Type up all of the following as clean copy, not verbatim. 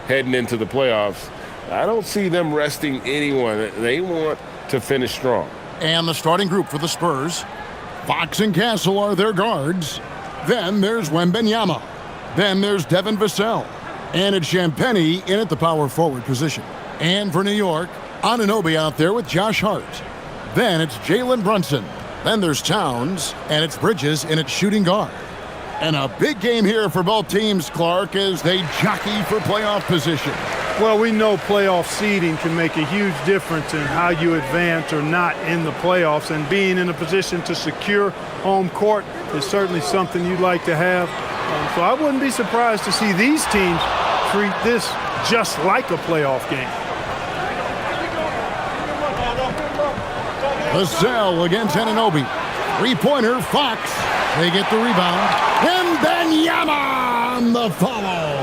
heading into the playoffs. I don't see them resting anyone. They want to finish strong. And the starting group for the Spurs. Fox and Castle are their guards. Then there's Wembanyama. Then there's Devin Vassell. And it's Champagnie in at the power forward position. And for New York, Anunoby out there with Josh Hart. Then it's Jalen Brunson. Then there's Towns, and it's Bridges in at shooting guard. And a big game here for both teams, Clark, as they jockey for playoff position. Well, we know playoff seeding can make a huge difference in how you advance or not in the playoffs, and being in a position to secure home court is certainly something you'd like to have. So I wouldn't be surprised to see these teams treat this just like a playoff game. Vassell against Anunoby. Three-pointer, Fox. They get the rebound. Wembanyama on the follow.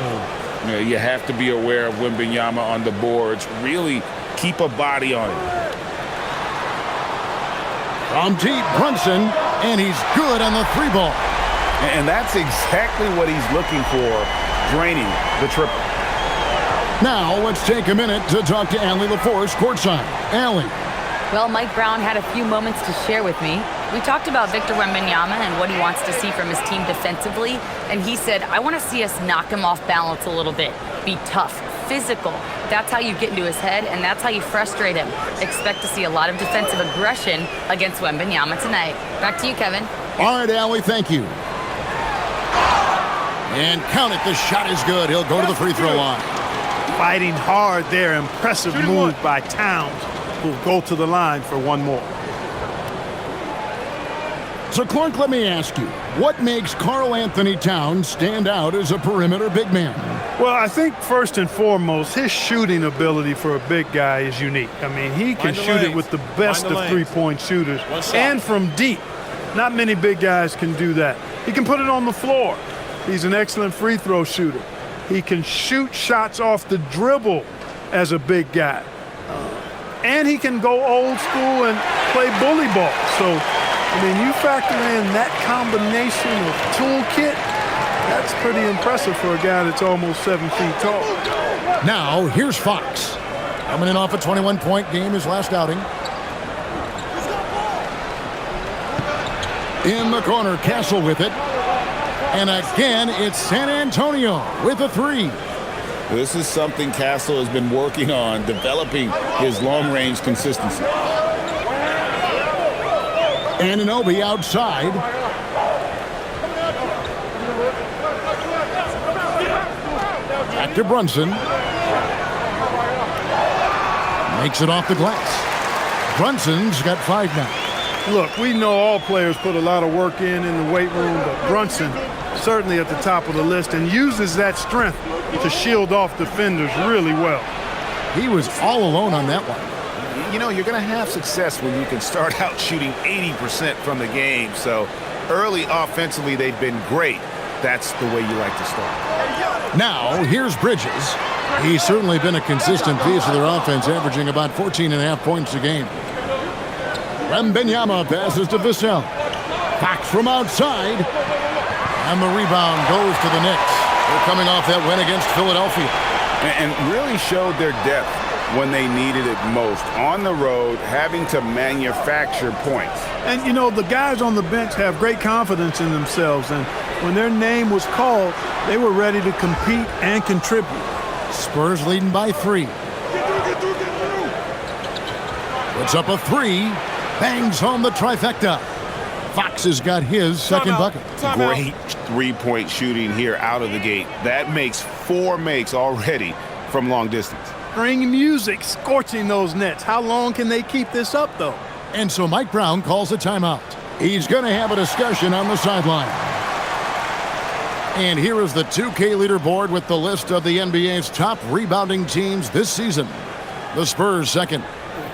You have to be aware of Wembanyama on the boards. Really keep a body on him. From deep, Brunson, and he's good on the three ball. And that's exactly what he's looking for, draining the triple. Now let's take a minute to talk to Allie LaForce courtside. Allie. Well, Mike Brown had a few moments to share with me. We talked about Victor Wembanyama and what he wants to see from his team defensively, and he said, I want to see us knock him off balance a little bit, be tough, physical. That's how you get into his head, and that's how you frustrate him. Expect to see a lot of defensive aggression against Wembanyama tonight. Back to you, Kevin. All right, Allie, thank you. And count it, the shot is good. He'll go to the free throw line. Fighting hard there, impressive move by Towns, who'll go to the line for one more. So, Clark, let me ask you, what makes Karl Anthony Towns stand out as a perimeter big man? Well, I think first and foremost, his shooting ability for a big guy is unique. I mean, he can shoot it with the best of three-point shooters and from deep. Not many big guys can do that. He can put it on the floor. He's an excellent free throw shooter. He can shoot shots off the dribble as a big guy. And he can go old school and play bully ball. So, I mean, you factor in that combination of toolkit, that's pretty impressive for a guy that's almost 7 feet tall. Now, here's Fox. Coming in off a 21-point game, his last outing. In the corner, Castle with it. And again, it's San Antonio with a three. This is something Castle has been working on, developing his long-range consistency. Anunoby outside. Back to Brunson. Makes it off the glass. Brunson's got 5 now. Look, we know all players put a lot of work in the weight room, but Brunson certainly at the top of the list and uses that strength to shield off defenders really well. He was all alone on that one. You know, you're going to have success when you can start out shooting 80% from the game. So early offensively, they've been great. That's the way you like to start. Now, here's Bridges. He's certainly been a consistent piece of their offense, averaging about 14.5 points a game. Wembanyama passes to Vassell. Fox from outside. And the rebound goes to the Knicks. They're coming off that win against Philadelphia. And really showed their depth when they needed it most. On the road, having to manufacture points. And, you know, the guys on the bench have great confidence in themselves. And when their name was called, they were ready to compete and contribute. Spurs leading by 3. Puts up a 3. Bangs home the trifecta. Fox has got his second bucket. Great three-point shooting here out of the gate. That makes 4 makes already from long distance. Bring music, scorching those nets. How long can they keep this up, though? And so Mike Brown calls a timeout. He's going to have a discussion on the sideline. And here is the 2K leaderboard with the list of the NBA's top rebounding teams this season. The Spurs second.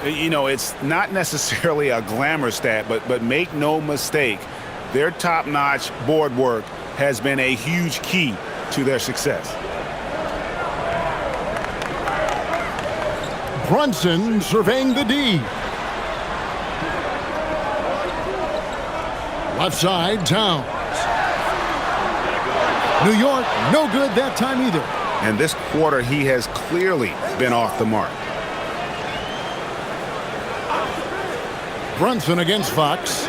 You know, it's not necessarily a glamour stat, but make no mistake, their top-notch board work has been a huge key to their success. Brunson surveying the D. Left side, Towns. New York, no good that time either. And this quarter, he has clearly been off the mark. Brunson against Fox.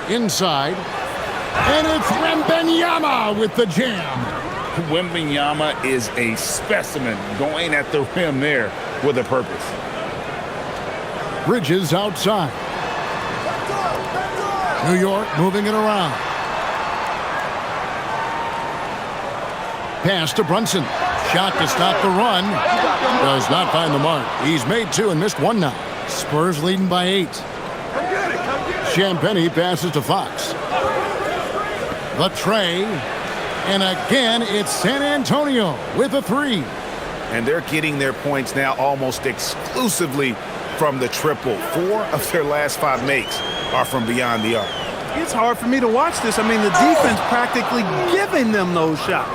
Inside. And it's Wembanyama with the jam. Wembanyama is a specimen going at the rim there with a purpose. Bridges outside. New York moving it around. Pass to Brunson. Shot to stop the run. Does not find the mark. He's made 2 and missed 1 now. Spurs leading by 8. Champagnie passes to Fox. The tray. And again, it's San Antonio with a 3. And they're getting their points now almost exclusively from the triple. 4 of their last 5 makes are from beyond the arc. It's hard for me to watch this. I mean, the defense practically giving them those shots.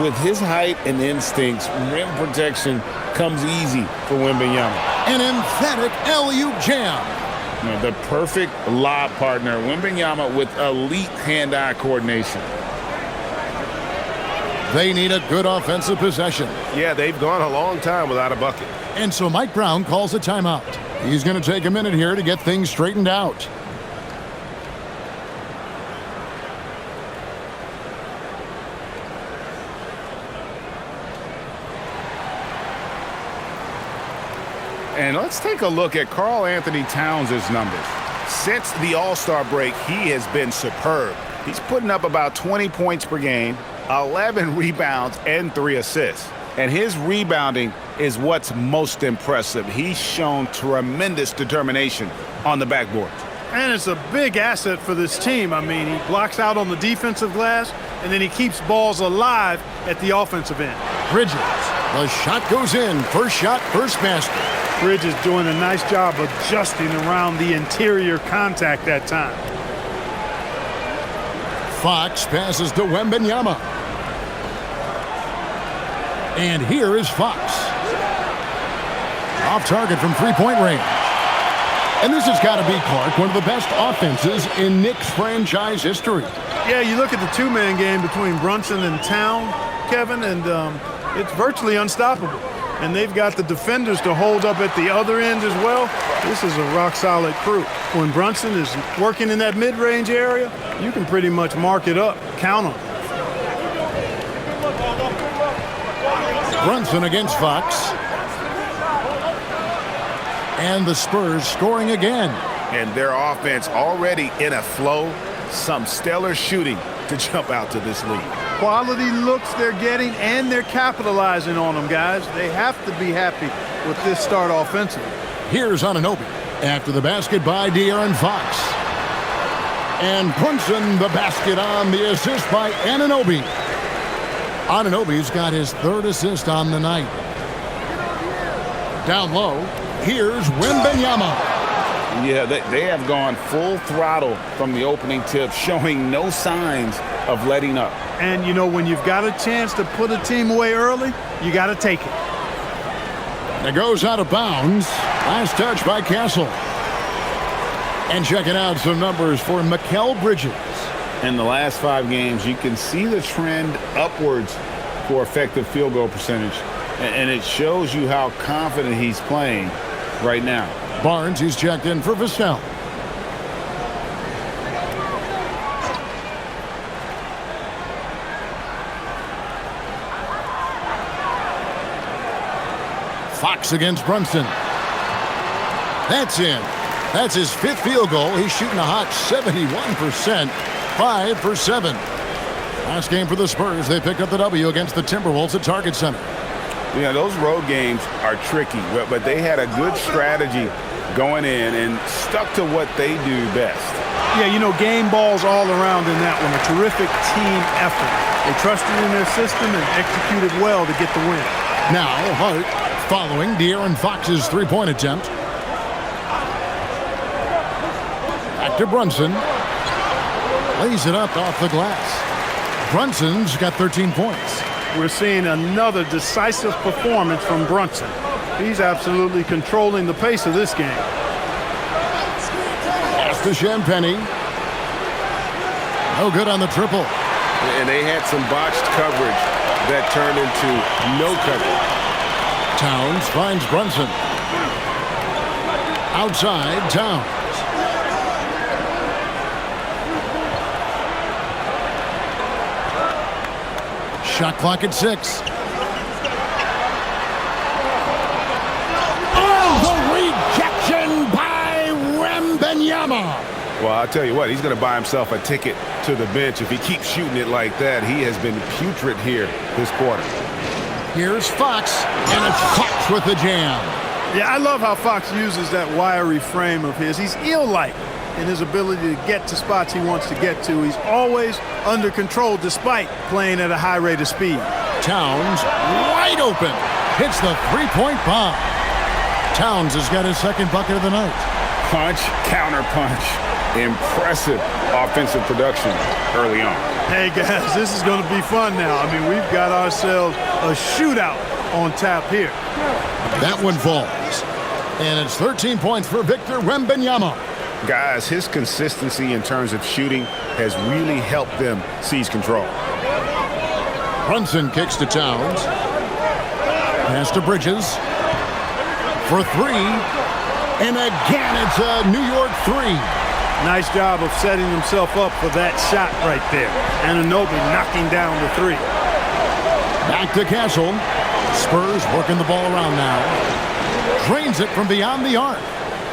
With his height and instincts, rim protection comes easy for Wembanyama. An emphatic alley-oop jam. The perfect lob partner, Wembanyama with elite hand-eye coordination. They need a good offensive possession. Yeah, they've gone a long time without a bucket. And so Mike Brown calls a timeout. He's going to take a minute here to get things straightened out. And let's take a look at Karl Anthony Towns' numbers. Since the All-Star break, he has been superb. He's putting up about 20 points per game, 11 rebounds, and 3 assists. And his rebounding is what's most impressive. He's shown tremendous determination on the backboard. And it's a big asset for this team. I mean, he blocks out on the defensive glass, and then he keeps balls alive at the offensive end. Bridges. The shot goes in. First shot, first basket. Bridges doing a nice job adjusting around the interior contact that time. Fox passes to Wembanyama. And here is Fox. Off target from three-point range. And this has got to be, Clark, one of the best offenses in Knicks franchise history. Yeah, you look at the two-man game between Brunson and Town, Kevin, and it's virtually unstoppable. And they've got the defenders to hold up at the other end as well. This is a rock-solid crew. When Brunson is working in that mid-range area, you can pretty much mark it up, count on it. Brunson against Fox. And the Spurs scoring again. And their offense already in a flow. Some stellar shooting to jump out to this lead. Quality looks they're getting, and they're capitalizing on them, guys. They have to be happy with this start offensively. Here's Anunoby after the basket by De'Aaron Fox. And Brunson the basket on the assist by Anunoby. Anunoby's got his 3rd assist on the night. Down low, here's Wembanyama. Yeah, they have gone full throttle from the opening tip, showing no signs of letting up. And, you know, when you've got a chance to put a team away early, you got to take it. It goes out of bounds. Last touch by Castle. And checking out some numbers for Mikal Bridges. In the last 5 games, you can see the trend upwards for effective field goal percentage. And it shows you how confident he's playing right now. Barnes, he's checked in for Vassell. Fox against Brunson. That's in. That's his 5th field goal. He's shooting a hot 71%. 5 for 7. Last game for the Spurs, they picked up the W against the Timberwolves at Target Center. Yeah, those road games are tricky, but they had a good strategy going in and stuck to what they do best. Yeah, you know, game balls all around in that one. A terrific team effort. They trusted in their system and executed well to get the win. Now, Hart following De'Aaron Fox's 3-point attempt. Back to Brunson. Lays it up off the glass. Brunson's got 13 points. We're seeing another decisive performance from Brunson. He's absolutely controlling the pace of this game. Pass to Champagnie. No good on the triple. And they had some botched coverage that turned into no coverage. Towns finds Brunson. Outside, Towns. Shot clock at 6. Oh, the rejection by Wembanyama. Well, I'll tell you what, he's going to buy himself a ticket to the bench if he keeps shooting it like that. He has been putrid here this quarter. Here's Fox, and it's Fox with the jam. Yeah, I love how Fox uses that wiry frame of his. He's eel-like in his ability to get to spots he wants to get to. He's always under control despite playing at a high rate of speed. Towns wide open. Hits the three-point bomb. Towns has got his second bucket of the night. Punch, counter punch. Impressive offensive production early on. Hey, guys, this is going to be fun now. I mean, we've got ourselves a shootout on tap here. That one falls. And it's 13 points for Victor Wembanyama. Guys, his consistency in terms of shooting has really helped them seize control. Brunson kicks to Towns. Pass to Bridges. For 3. And again, it's a New York 3. Nice job of setting himself up for that shot right there. Anunoby knocking down the 3. Back to Castle. Spurs working the ball around now. Drains it from beyond the arc.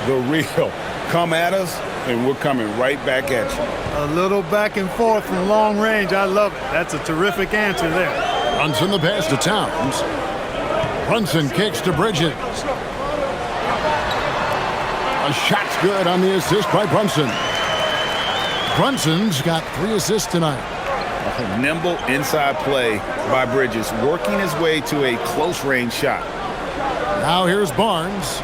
The real. Come at us, and we're coming right back at you. A little back and forth from long range. I love it. That's a terrific answer there. Brunson the pass to Towns. Brunson kicks to Bridges. A shot's good on the assist by Brunson. Brunson's got 3 assists tonight. A nimble inside play by Bridges, working his way to a close-range shot. Now here's Barnes.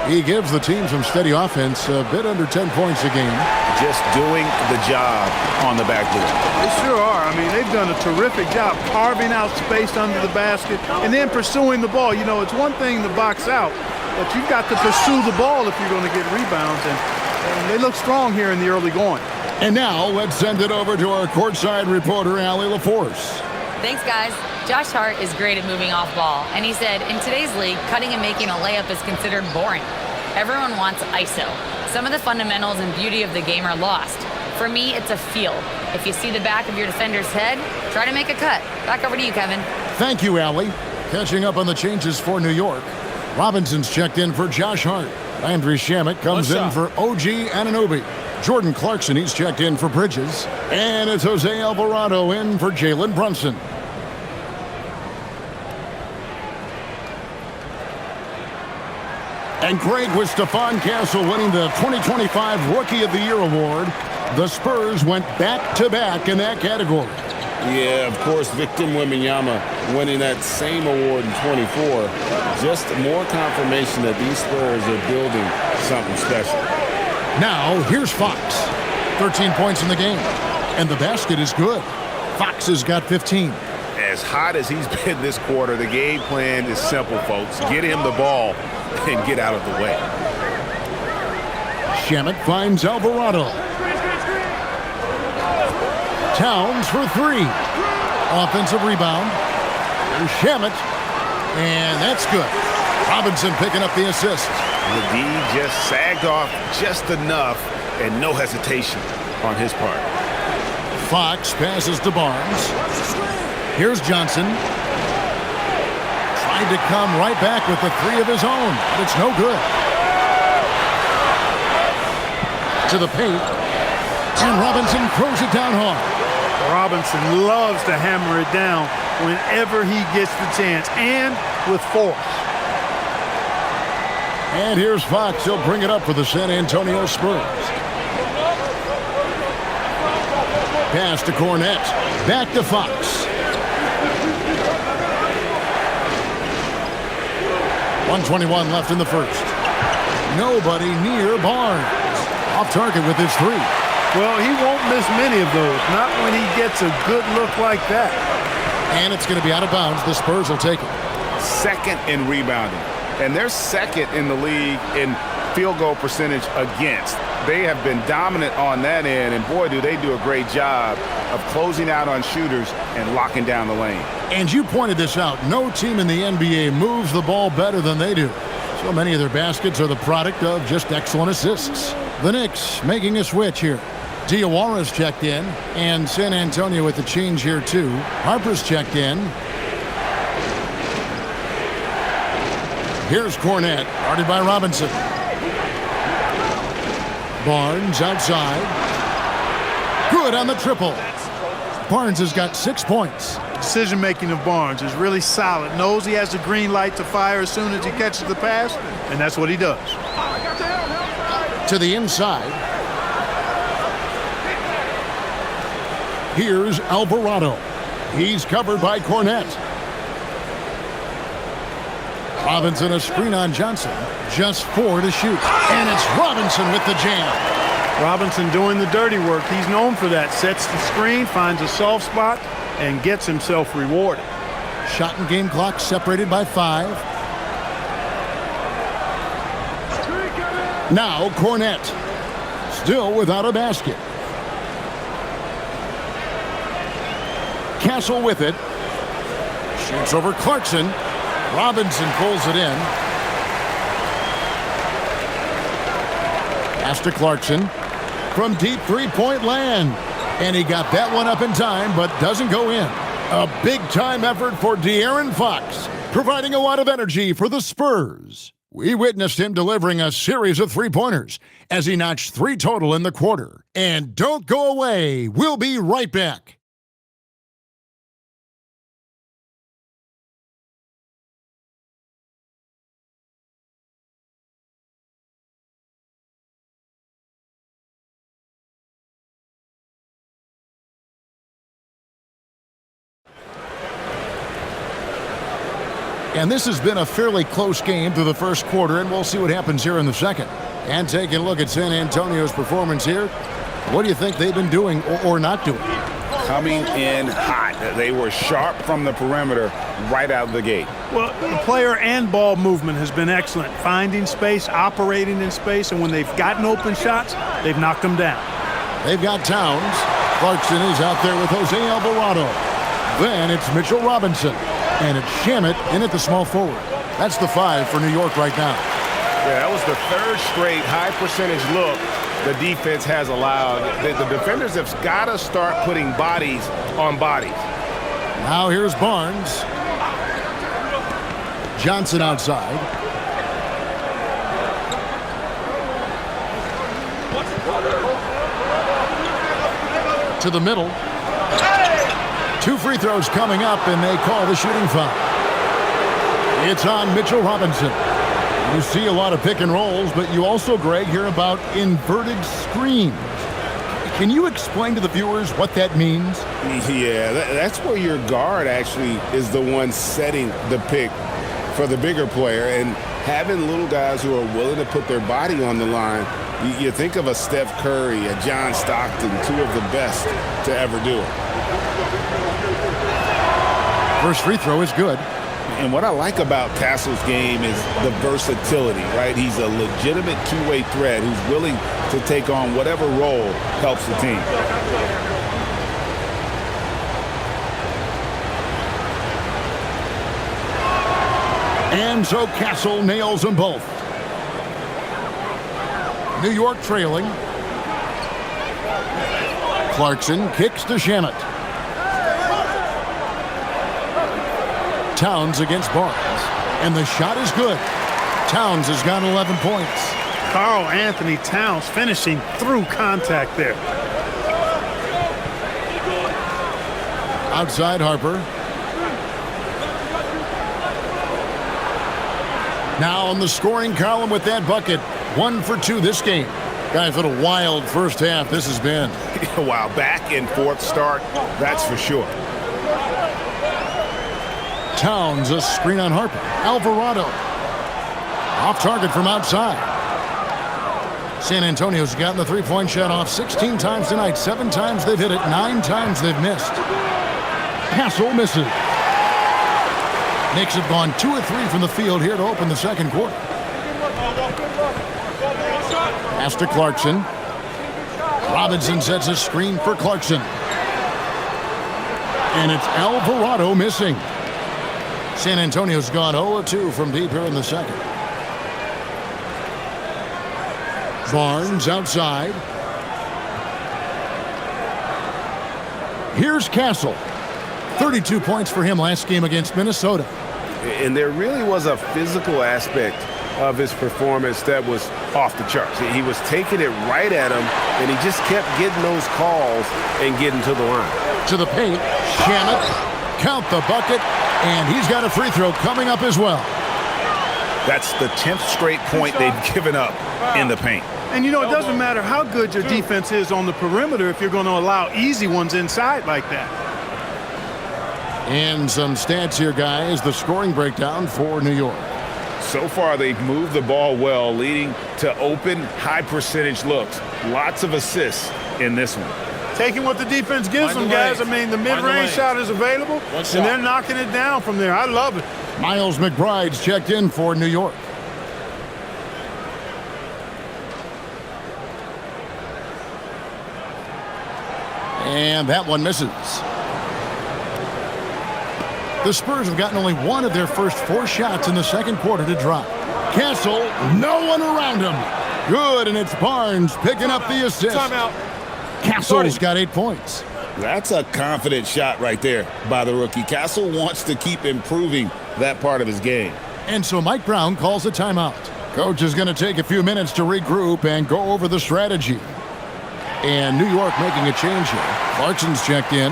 He gives the team some steady offense, a bit under 10 points a game. Just doing the job on the backboard. They sure are. I mean, they've done a terrific job carving out space under the basket and then pursuing the ball. You know, it's one thing to box out, but you've got to pursue the ball if you're going to get rebounds, and they look strong here in the early going. And now let's send it over to our courtside reporter, Allie LaForce. Thanks, guys. Josh Hart is great at moving off ball, and he said, in today's league, cutting and making a layup is considered boring. Everyone wants ISO. Some of the fundamentals and beauty of the game are lost. For me, it's a feel. If you see the back of your defender's head, try to make a cut. Back over to you, Kevin. Thank you, Allie. Catching up on the changes for New York. Robinson's checked in for Josh Hart. Landry Shamet comes in for OG Anunoby. Jordan Clarkson, he's checked in for Bridges. And it's Jose Alvarado in for Jalen Brunson. And great with Stephon Castle winning the 2025 Rookie of the Year award. The Spurs went back-to-back in that category. Yeah, of course, Victor Wembanyama winning that same award in 24. Just more confirmation that these Spurs are building something special. Now, here's Fox. 13 points in the game. And the basket is good. Fox has got 15. As hot as he's been this quarter, the game plan is simple, folks. Get him the ball and get out of the way. Shamet finds Alvarado. Towns for 3. Offensive rebound. There's Shamet. And that's good. Robinson picking up the assist. The D just sagged off just enough and no hesitation on his part. Fox passes to Barnes. Here's Johnson. Tried to come right back with the 3 of his own, but it's no good. To the paint. And Robinson throws it down hard. Robinson loves to hammer it down whenever he gets the chance, and with force. And here's Fox. He'll bring it up for the San Antonio Spurs. Pass to Cornette. Back to Fox. 1:21 left in the first. Nobody near Barnes. Off target with his 3. Well, he won't miss many of those. Not when he gets a good look like that. And it's going to be out of bounds. The Spurs will take it. Second in rebounding. And they're second in the league in field goal percentage against. They have been dominant on that end, and boy, do they do a great job of closing out on shooters and locking down the lane. And you pointed this out. No team in the NBA moves the ball better than they do. So many of their baskets are the product of just excellent assists. The Knicks making a switch here. Diawara's checked in, and San Antonio with the change here too. Harper's checked in. Here's Cornette, guarded by Robinson. Barnes outside. Good on the triple. Barnes has got 6 points. Decision-making of Barnes is really solid. Knows he has the green light to fire as soon as he catches the pass, and that's what he does. To the inside. Here's Alvarado. He's covered by Cornette. Robinson a screen on Johnson. Just 4 to shoot. And it's Robinson with the jam. Robinson doing the dirty work. He's known for that. Sets the screen, finds a soft spot, and gets himself rewarded. Shot and game clock separated by 5. Now Cornette. Still without a basket. Castle with it. Shoots over Clarkson. Robinson pulls it in. Pass to Clarkson. From deep three-point land. And he got that one up in time, but doesn't go in. A big-time effort for De'Aaron Fox, providing a lot of energy for the Spurs. We witnessed him delivering a series of three-pointers as he notched 3 total in the quarter. And don't go away. We'll be right back. And this has been a fairly close game through the first quarter, and we'll see what happens here in the second. And taking a look at San Antonio's performance here, what do you think they've been doing or not doing? Coming in hot. They were sharp from the perimeter right out of the gate. Well, the player and ball movement has been excellent. Finding space, operating in space, and when they've gotten open shots, they've knocked them down. They've got Towns. Clarkson is out there with Jose Alvarado. Then it's Mitchell Robinson. And it's Shamet in at the small forward. That's the 5 for New York right now. Yeah, that was the 3rd straight high percentage look the defense has allowed. The defenders have got to start putting bodies on bodies. Now here's Barnes. Johnson outside. To the middle. 2 free throws coming up, and they call the shooting foul. It's on Mitchell Robinson. You see a lot of pick and rolls, but you also, Greg, hear about inverted screens. Can you explain to the viewers what that means? Yeah, that's where your guard actually is the one setting the pick for the bigger player, and having little guys who are willing to put their body on the line. You think of a Steph Curry, a John Stockton, 2 of the best to ever do it. First free throw is good. And what I like about Castle's game is the versatility, right? He's a legitimate two-way threat who's willing to take on whatever role helps the team. And so Castle nails them both. New York trailing. Clarkson kicks to Shamet. Towns against Barnes. And the shot is good. Towns has got 11 points. Karl Anthony Towns finishing through contact there. Outside Harper. Now on the scoring column with that bucket. 1 for 2 this game. Guys, what a wild first half this has been. Wow, back and forth start, that's for sure. Towns, a screen on Harper. Alvarado. Off target from outside. San Antonio's gotten the three-point shot off 16 times tonight. 7 times they've hit it. 9 times they've missed. Castle misses. Knicks have gone 2 of 3 from the field here to open the second quarter. Pass to Clarkson. Robinson sets a screen for Clarkson. And it's Alvarado missing. San Antonio's gone 0-2 from deep here in the second. Barnes outside. Here's Castle. 32 points for him last game against Minnesota. And there really was a physical aspect of his performance that was off the charts. He was taking it right at him, and he just kept getting those calls and getting to the line. To the paint, Shamet, count the bucket, and he's got a free throw coming up as well. That's the 10th straight point they've given up in the paint. And, you know, it doesn't matter how good your defense is on the perimeter if you're going to allow easy ones inside like that. And some stats here, guys. The scoring breakdown for New York. So far, they've moved the ball well, leading to open, high-percentage looks. Lots of assists in this one. Taking what the defense gives them, guys. I mean, the mid-range shot is available, and they're knocking it down from there. I love it. Miles McBride's checked in for New York. And that one misses. The Spurs have gotten only one of their first 4 shots in the second quarter to drop. Castle, no one around him. Good, and it's Barnes picking up the assist. Timeout. Castle's got 8 points. That's a confident shot right there by the rookie. Castle wants to keep improving that part of his game. And so Mike Brown calls a timeout. Coach is going to take a few minutes to regroup and go over the strategy. And New York making a change here. Clarkson's checked in.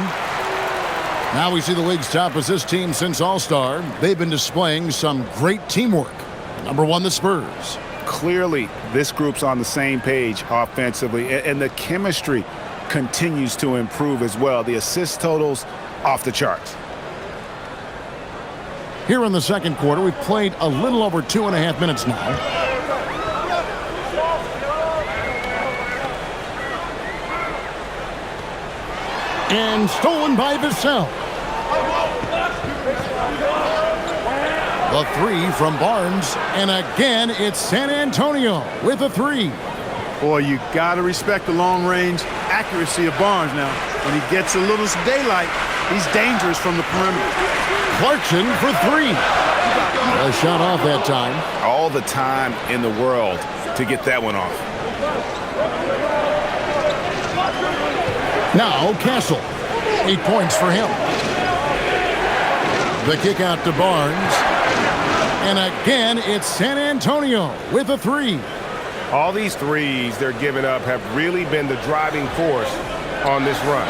Now we see the league's top assist team since All-Star. They've been displaying some great teamwork. Number 1, the Spurs. Clearly, this group's on the same page offensively, and the chemistry continues to improve as well. The assist totals off the charts. Here in the second quarter, we've played a little over 2.5 minutes now. And stolen by Vassell. The 3 from Barnes, and again it's San Antonio with a 3. Boy, you got to respect the long-range accuracy of Barnes now. When he gets a little daylight, he's dangerous from the perimeter. Clarkson for 3. A shot off that time. All the time in the world to get that one off. Now Castle. 8 points for him. The kick out to Barnes. And again, it's San Antonio with a 3. All these threes they're giving up have really been the driving force on this run.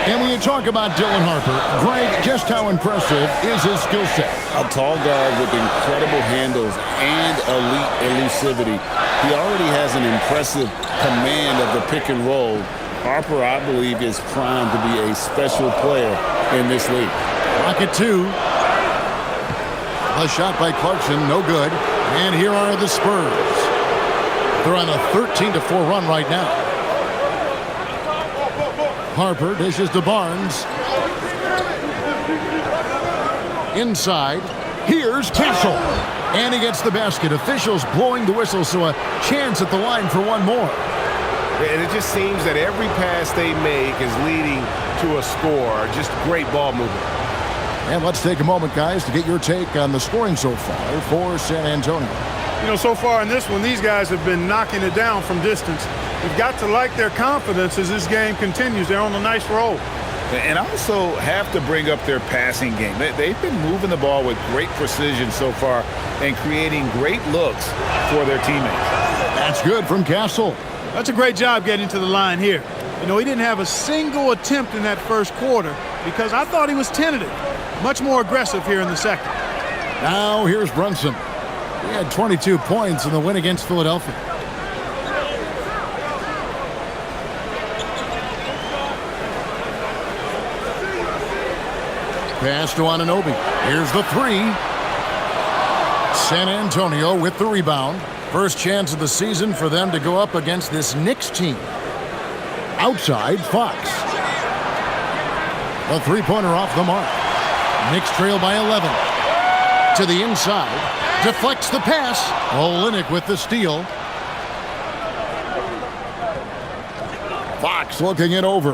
And when you talk about Dylan Harper, Greg, just how impressive is his skill set? A tall guard with incredible handles and elite elusivity. He already has an impressive command of the pick and roll. Harper, I believe, is primed to be a special player in this league. Rocket 2. A shot by Clarkson, no good. And here are the Spurs. They're on a 13-4 run right now. Harper dishes to Barnes. Inside. Here's Castle. And he gets the basket. Officials blowing the whistle, so a chance at the line for one more. And it just seems that every pass they make is leading to a score. Just great ball movement. And let's take a moment, guys, to get your take on the scoring so far for San Antonio. You know, so far in this one, these guys have been knocking it down from distance. You've got to like their confidence as this game continues. They're on a nice roll. And also have to bring up their passing game. They've been moving the ball with great precision so far and creating great looks for their teammates. That's good from Castle. That's a great job getting to the line here. You know, he didn't have a single attempt in that first quarter because I thought he was tentative. Much more aggressive here in the second. Now here's Brunson. He had 22 points in the win against Philadelphia. Pass to Anunoby. Here's the 3. San Antonio with the rebound. First chance of the season for them to go up against this Knicks team. Outside, Fox. A 3-pointer off the mark. Knicks trail by 11. To the inside. Deflects the pass. Olynyk with the steal. Fox looking it over.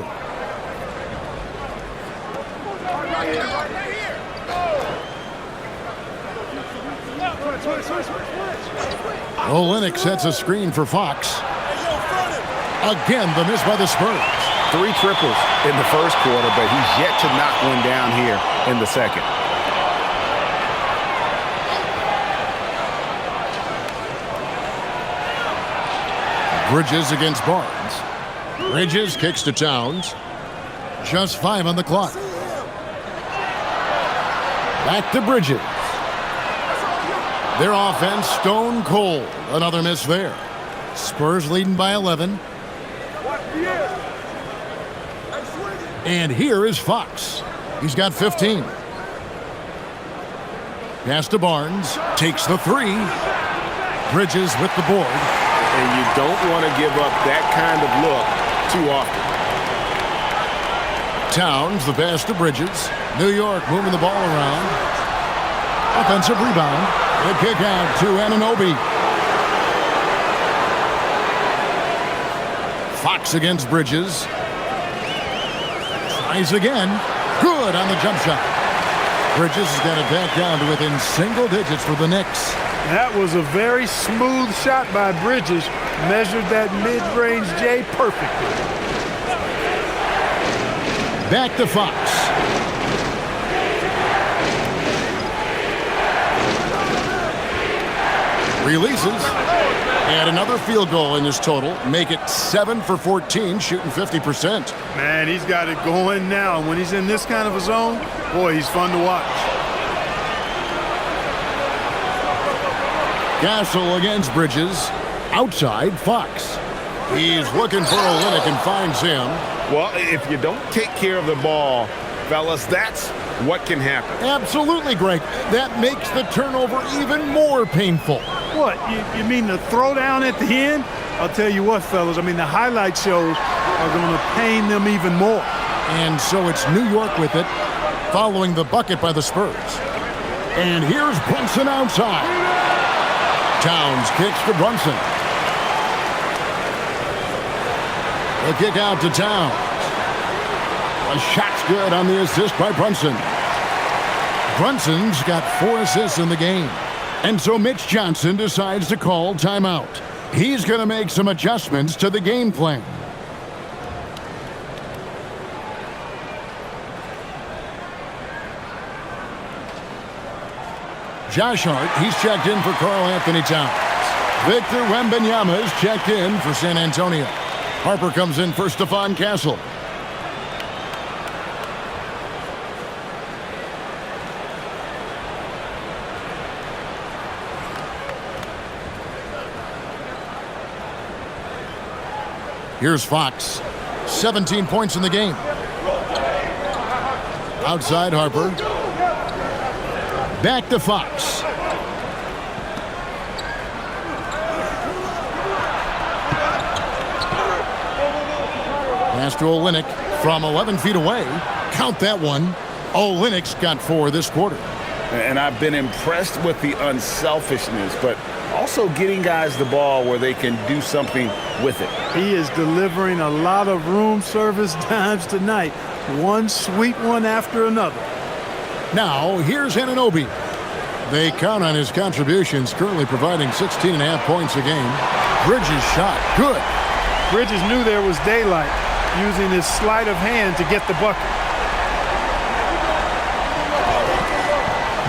Olynyk sets a screen for Fox. Again, the miss by the Spurs. 3 triples in the first quarter, but he's yet to knock one down here in the second. Bridges against Barnes. Bridges kicks to Towns. Just 5 on the clock. Back to Bridges. Their offense stone cold. Another miss there. Spurs leading by 11. And here is Fox. He's got 15. Pass to Barnes. Takes the 3. Bridges with the board. And you don't want to give up that kind of look too often. Towns, the pass to Bridges. New York moving the ball around. Offensive rebound. The kick out to Anunoby. Fox against Bridges. Tries again. Good on the jump shot. Bridges has got it back down to within single digits for the Knicks. That was a very smooth shot by Bridges. Measured that mid-range J perfectly. Back to Fox. Releases. And another field goal in his total. Make it 7 for 14, shooting 50%. Man, he's got it going now. When he's in this kind of a zone, boy, he's fun to watch. Castle against Bridges. Outside, Fox. He's looking for Olynyk and finds him. Well, if you don't take care of the ball, fellas, that's what can happen. Absolutely, Greg. That makes the turnover even more painful. What, you mean the throwdown at the end? I'll tell you what, fellas, I mean, the highlight shows are going to pain them even more. And so it's New York with it, following the bucket by the Spurs. And here's Brunson outside. Towns kicks to Brunson. The kick out to Towns. A shot's good on the assist by Brunson. Brunson's got 4 assists in the game. And so Mitch Johnson decides to call timeout. He's going to make some adjustments to the game plan. Josh Hart, he's checked in for Karl Anthony Towns. Victor Wembanyama is checked in for San Antonio. Harper comes in for Stephon Castle. Here's Fox. 17 points in the game. Outside Harper. Back to Fox. Pass to Olynyk from 11 feet away. Count that one. Olynyk's got 4 this quarter. And I've been impressed with the unselfishness, but also getting guys the ball where they can do something with it. He is delivering a lot of room service dimes tonight. One sweet one after another. Now, here's Anunoby. They count on his contributions, currently providing 16.5 points a game. Bridges shot. Good. Bridges knew there was daylight, using his sleight of hand to get the bucket.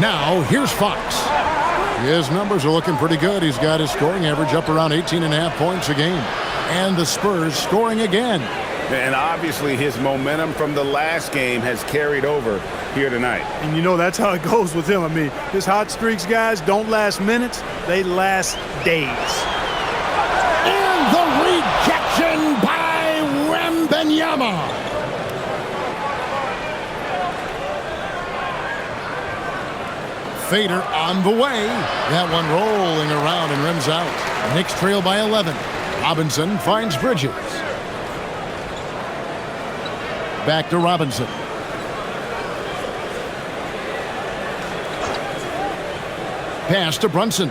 Now, here's Fox. His numbers are looking pretty good. He's got his scoring average up around 18.5 points a game. And the Spurs scoring again. And obviously his momentum from the last game has carried over here tonight. And you know that's how it goes with him. I mean, his hot streaks, guys, don't last minutes. They last days. And the rejection by Wembanyama. Fader on the way. That one rolling around and rims out. Knicks trail by 11. Robinson finds Bridges. Back to Robinson. Pass to Brunson.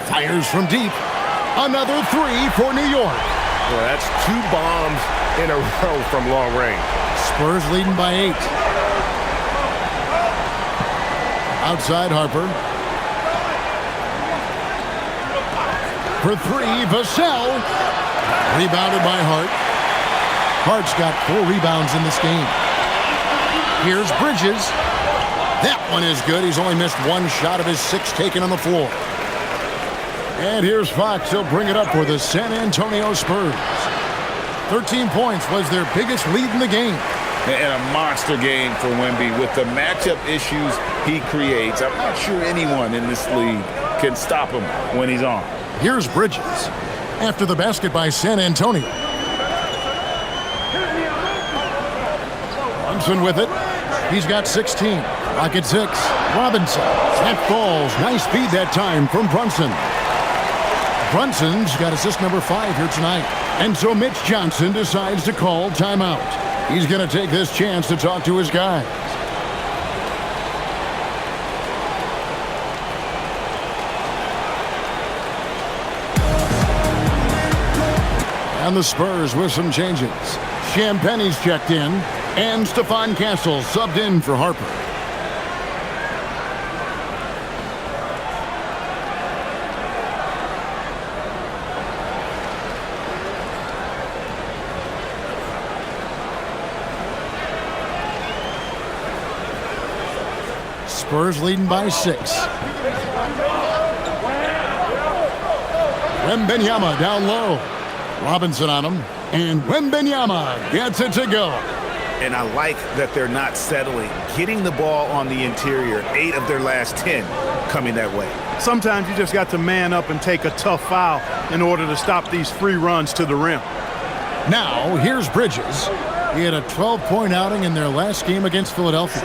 Fires from deep. Another 3 for New York. Well, that's 2 bombs in a row from long range. Spurs leading by 8. Outside Harper. For 3, Vassell. Rebounded by Hart. Hart's got 4 rebounds in this game. Here's Bridges. That one is good. He's only missed 1 shot of his 6 taken on the floor. And here's Fox. He'll bring it up for the San Antonio Spurs. 13 points was their biggest lead in the game. And a monster game for Wemby with the matchup issues he creates. I'm not sure anyone in this league can stop him when he's on. Here's Bridges. After the basket by San Antonio. Brunson with it. He's got 16. Rocket 6. Robinson. That falls. Nice feed that time from Brunson. Brunson's got assist number 5 here tonight. And so Mitch Johnson decides to call timeout. He's going to take this chance to talk to his guys. And the Spurs with some changes. Champagne's checked in, and Stephon Castle subbed in for Harper. Spurs leading by 6. Wembanyama down low. Robinson on him, and Wembanyama gets it to go. And I like that they're not settling. Getting the ball on the interior, 8 of their last 10 coming that way. Sometimes you just got to man up and take a tough foul in order to stop these free runs to the rim. Now, here's Bridges. He had a 12-point outing in their last game against Philadelphia.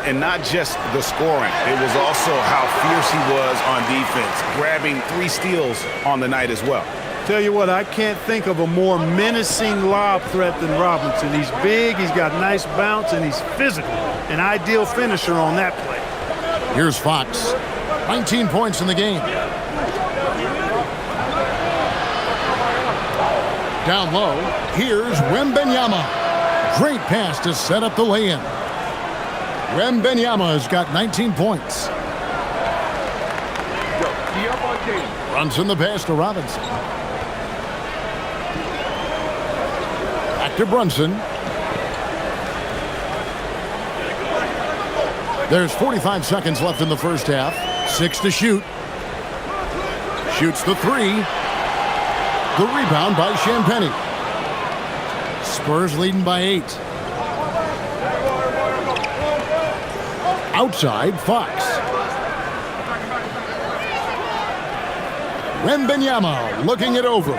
And not just the scoring. It was also how fierce he was on defense, grabbing 3 steals on the night as well. Tell you what, I can't think of a more menacing lob threat than Robinson. He's big, he's got nice bounce, and he's physical. An ideal finisher on that play. Here's Fox. 19 points in the game. Down low, here's Wembanyama. Great pass to set up the lay-in. Wembanyama has got 19 points. Brunson the pass to Robinson. Back to Brunson. There's 45 seconds left in the first half. 6 to shoot. Shoots the 3. The rebound by Champagnie. Spurs leading by 8. Outside, Fox. Wembanyama looking it over.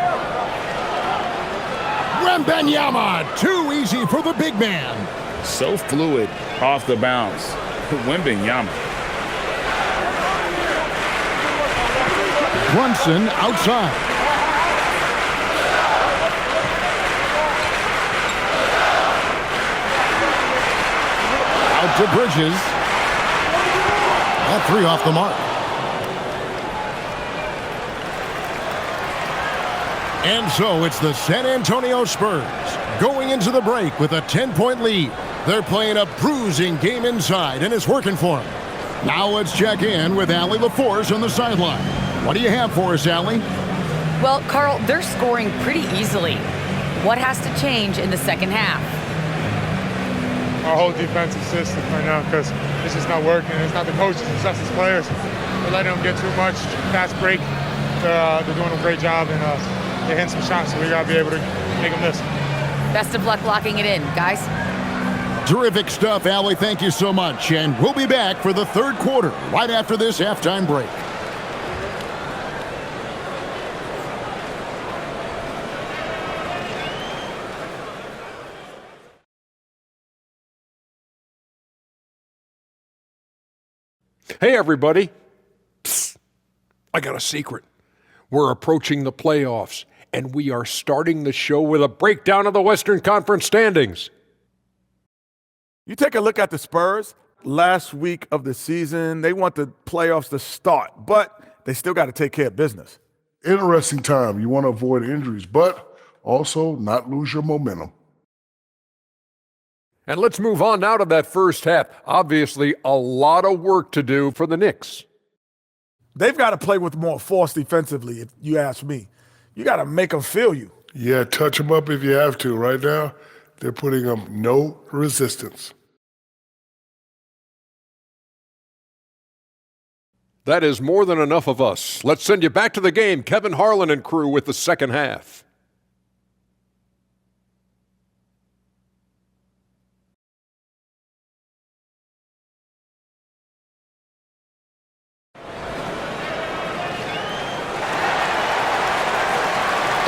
Wembanyama, too easy for the big man. So fluid off the bounce. Wembanyama. Brunson outside. Out to Bridges. That 3 off the mark. And so it's the San Antonio Spurs going into the break with a 10-point lead. They're playing a bruising game inside, and it's working for them. Now let's check in with Allie LaForce on the sideline. What do you have for us, Allie? Well, Carl, they're scoring pretty easily. What has to change in the second half? Our whole defensive system right now, because it's just not working. It's not the coaches, it's us as players. We're letting them get too much fast break. They're doing a great job, and they're hitting some shots, so we got to be able to make them miss. Best of luck locking it in, guys. Terrific stuff, Allie. Thank you so much. And we'll be back for the third quarter right after this halftime break. Hey, everybody. Psst. I got a secret. We're approaching the playoffs, and we are starting the show with a breakdown of the Western Conference standings. You take a look at the Spurs, last week of the season, they want the playoffs to start, but they still got to take care of business. Interesting time. You want to avoid injuries, but also not lose your momentum. And let's move on now to that first half. Obviously, a lot of work to do for the Knicks. They've got to play with more force defensively, if you ask me. You got to make them feel you. Yeah, touch them up if you have to. Right now, they're putting up no resistance. That is more than enough of us. Let's send you back to the game. Kevin Harlan and crew with the second half.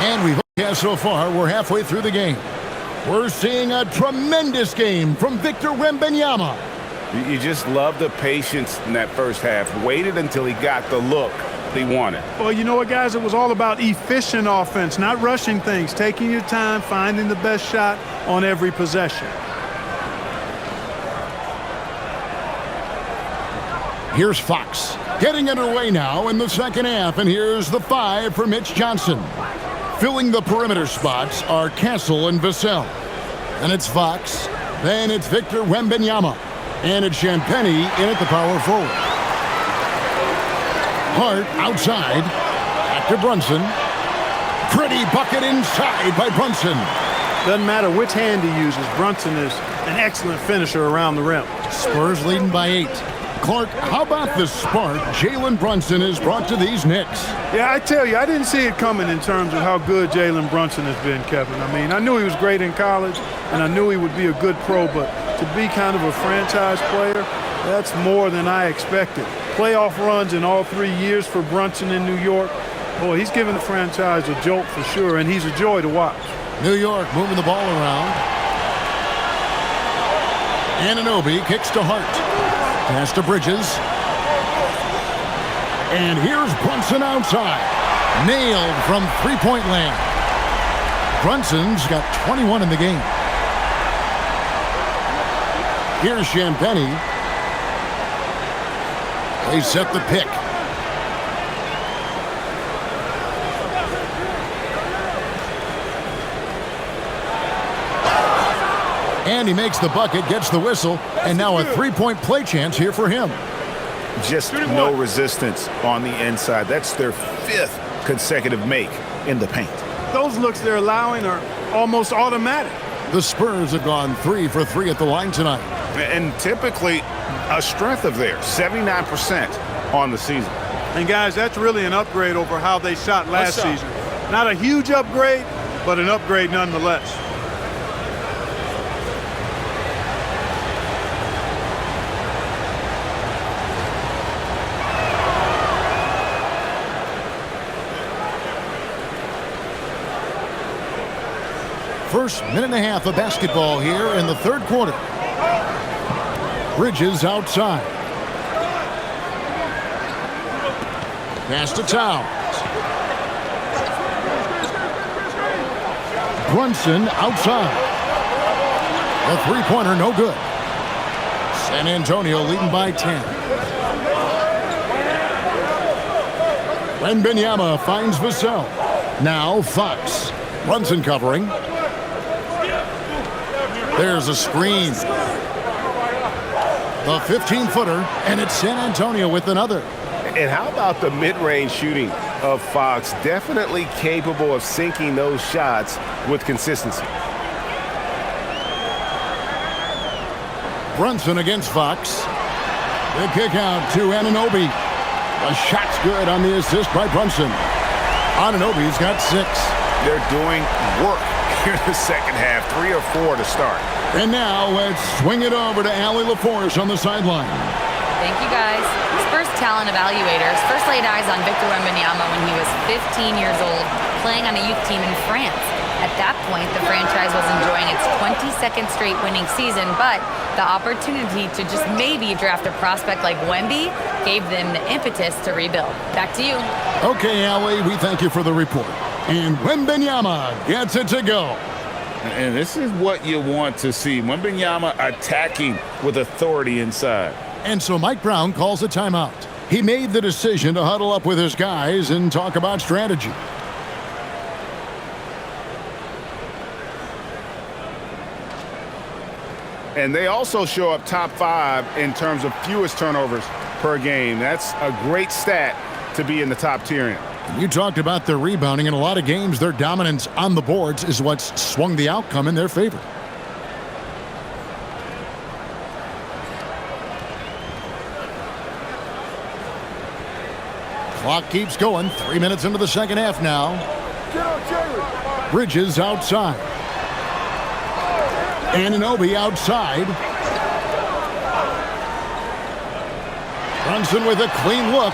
And we've so far, we're halfway through the game. We're seeing a tremendous game from Victor Wembanyama. You just love the patience in that first half. Waited until he got the look he wanted. Well, you know what, guys? It was all about efficient offense, not rushing things, taking your time, finding the best shot on every possession. Here's Fox getting underway now in the second half, and here's the 5 for Mitch Johnson. Filling the perimeter spots are Castle and Vassell. And it's Fox, then it's Victor Wembanyama. And it's Champagnie in at the power forward. Hart outside. Back to Brunson. Pretty bucket inside by Brunson. Doesn't matter which hand he uses, Brunson is an excellent finisher around the rim. Spurs leading by 8. Clark, how about the spark Jalen Brunson has brought to these Knicks? Yeah, I tell you, I didn't see it coming in terms of how good Jalen Brunson has been, Kevin. I mean, I knew he was great in college, and I knew he would be a good pro, but to be kind of a franchise player, that's more than I expected. Playoff runs in all 3 years for Brunson in New York. Boy, he's given the franchise a jolt for sure, and he's a joy to watch. New York moving the ball around. Anunoby kicks to Hart. Pass to Bridges. And here's Brunson outside. Nailed from three-point land. Brunson's got 21 in the game. Here's Champagnie. They set the pick. And he makes the bucket, gets the whistle, and now a three-point play chance here for him. Just no resistance on the inside. That's their 5th consecutive make in the paint. Those looks they're allowing are almost automatic. The Spurs have gone 3 for 3 at the line tonight. And typically a strength of theirs, 79% on the season. And guys, that's really an upgrade over how they shot last season. Not a huge upgrade, but an upgrade nonetheless. First minute and a half of basketball here in the third quarter. Bridges outside. Pass to Towns. Brunson outside. The three-pointer no good. San Antonio leading by 10. Wembanyama finds Vassell. Now Fox. Brunson covering. There's a screen. The 15-footer, and it's San Antonio with another. And how about the mid-range shooting of Fox? Definitely capable of sinking those shots with consistency. Brunson against Fox. The kick out to Anunoby. The shot's good on the assist by Brunson. Anunoby's got 6. They're doing work here in the second half, 3 or 4 to start. And now let's swing it over to Allie LaForce on the sideline. Thank you, guys. Spurs talent evaluators first laid eyes on Victor Wembanyama when he was 15 years old, playing on a youth team in France. At that point, the franchise was enjoying its 22nd straight winning season, but the opportunity to just maybe draft a prospect like Wemby gave them the impetus to rebuild. Back to you. Okay, Allie, we thank you for the report. And Wembanyama gets it to go. And this is what you want to see. Wembanyama attacking with authority inside. And so Mike Brown calls a timeout. He made the decision to huddle up with his guys and talk about strategy. And they also show up top 5 in terms of fewest turnovers per game. That's a great stat to be in the top tier in. You talked about their rebounding. In a lot of games, their dominance on the boards is what's swung the outcome in their favor. Clock keeps going. 3 minutes into the second half now. Bridges outside. Anunoby outside. Brunson with a clean look.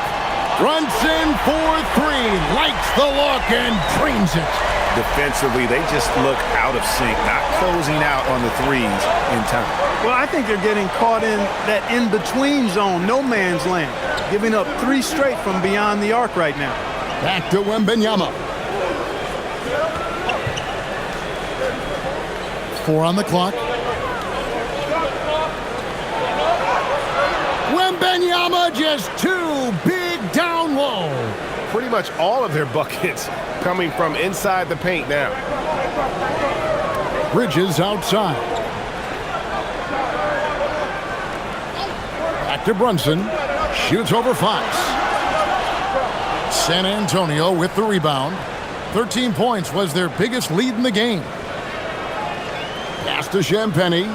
Brunson for 3. Likes the look and drains it. Defensively, they just look out of sync, not closing out on the threes in time. Well, I think they're getting caught in that in-between zone, no man's land, giving up 3 straight from beyond the arc right now. Back to Wembanyama. 4 on the clock. Wembanyama just 2 big down low. Pretty much all of their buckets coming from inside the paint now. Bridges outside. Back to Brunson. Shoots over Fox. San Antonio with the rebound. 13 points was their biggest lead in the game. Pass to Champagnie.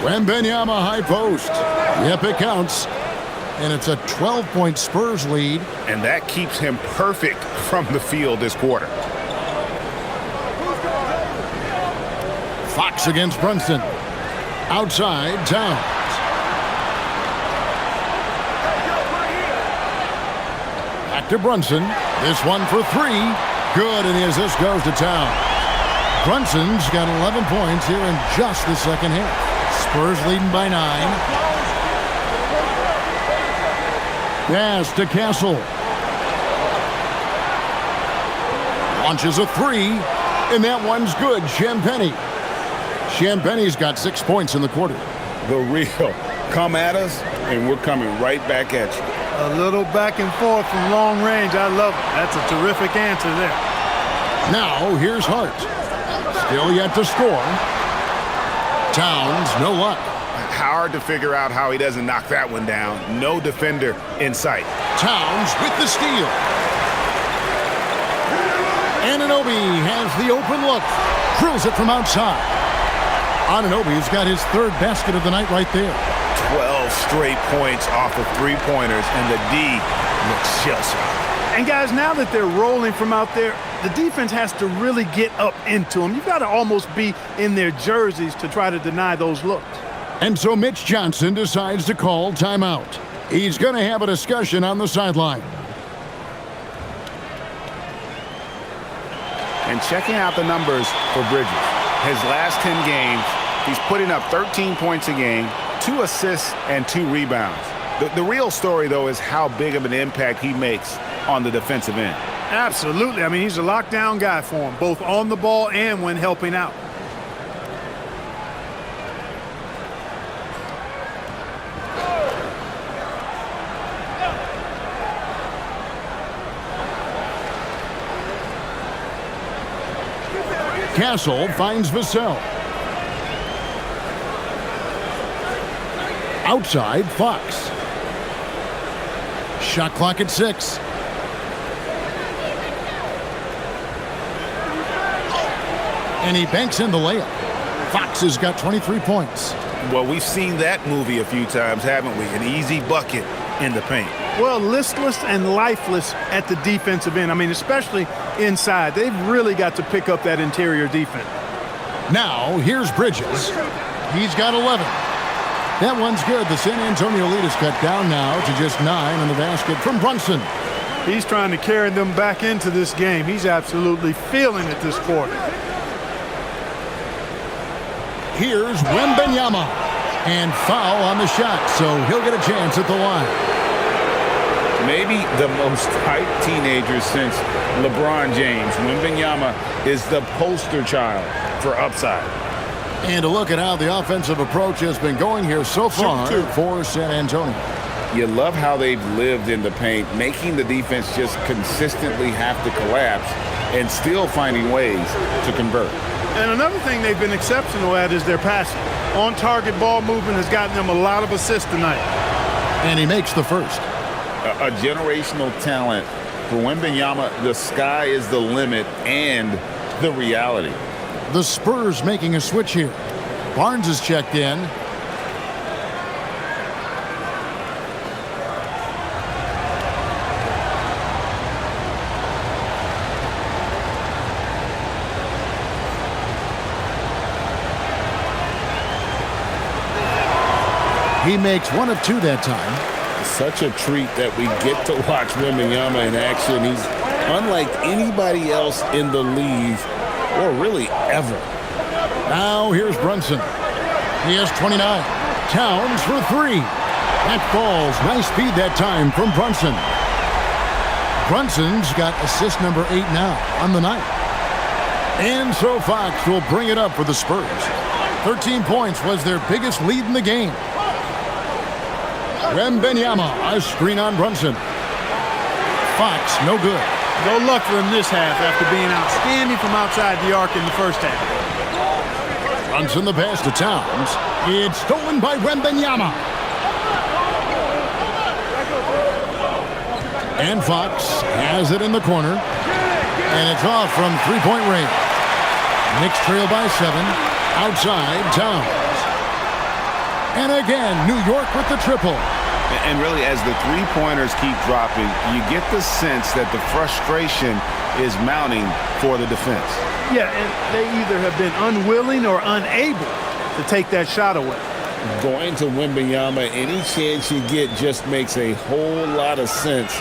Wembanyama high post. Yep, it counts. And it's a 12-point Spurs lead. And that keeps him perfect from the field this quarter. Fox against Brunson. Outside, Towns. Back to Brunson. This one for 3. Good, and the assist goes to Towns. Brunson's got 11 points here in just the second half. Spurs leading by 9. Pass to Castle. Launches a 3, and that one's good. Champagnie. Champagnie's got 6 points in the quarter. The real come at us, and we're coming right back at you. A little back and forth from long range. I love it. That's a terrific answer there. Now, here's Hart. Still yet to score. Towns, no luck. Hard to figure out how he doesn't knock that one down. No defender in sight. Towns with the steal. Anunoby has the open look. Drills it from outside. Anunoby's got his 3rd basket of the night right there. 12 straight points off of 3-pointers, and the D looks shell-shocked. And guys, now that they're rolling from out there, the defense has to really get up into them. You've got to almost be in their jerseys to try to deny those looks. And so Mitch Johnson decides to call timeout. He's going to have a discussion on the sideline. And checking out the numbers for Bridges. His last 10 games, he's putting up 13 points a game, 2 assists, and 2 rebounds. The real story, though, is how big of an impact he makes on the defensive end. Absolutely. I mean, he's a lockdown guy for him, both on the ball and when helping out. Castle finds Vassell. Outside, Fox. Shot clock at 6. And he banks in the layup. Fox has got 23 points. Well, we've seen that movie a few times, haven't we? An easy bucket in the paint. Well, listless and lifeless at the defensive end. I mean, especially inside. They've really got to pick up that interior defense. Now, here's Bridges. He's got 11. That one's good. The San Antonio lead is cut down now to just 9 on the basket from Brunson. He's trying to carry them back into this game. He's absolutely feeling it this quarter. Here's Wembanyama. And foul on the shot, so he'll get a chance at the line. Maybe the most hyped teenager since LeBron James. Wembanyama is the poster child for upside. And a look at how the offensive approach has been going here so far for San Antonio. You love how they've lived in the paint, making the defense just consistently have to collapse and still finding ways to convert. And another thing they've been exceptional at is their passing. On-target ball movement has gotten them a lot of assists tonight. And he makes the first. A generational talent. For Wembanyama, the sky is the limit and the reality. The Spurs making a switch here. Barnes is checked in. He makes one of two that time. Such a treat that we get to watch Wembanyama in action. He's unlike anybody else in the league, or really ever. Now here's Brunson. He has 29. Towns for three. That falls. Nice speed that time from Brunson. Brunson's got assist number 8 now on the night. And so Fox will bring it up for the Spurs. 13 points was their biggest lead in the game. Wembanyama, a screen on Brunson. Fox, no good. No luck for him this half after being outstanding from outside the arc in the first half. Brunson the pass to Towns. It's stolen by Wembanyama. And Fox has it in the corner. And it's off from three-point range. Knicks trail by 7. Outside, Towns. And again, New York with the triple. And really, as the three-pointers keep dropping, you get the sense that the frustration is mounting for the defense. Yeah, and they either have been unwilling or unable to take that shot away. Going to Wembanyama, any chance you get just makes a whole lot of sense.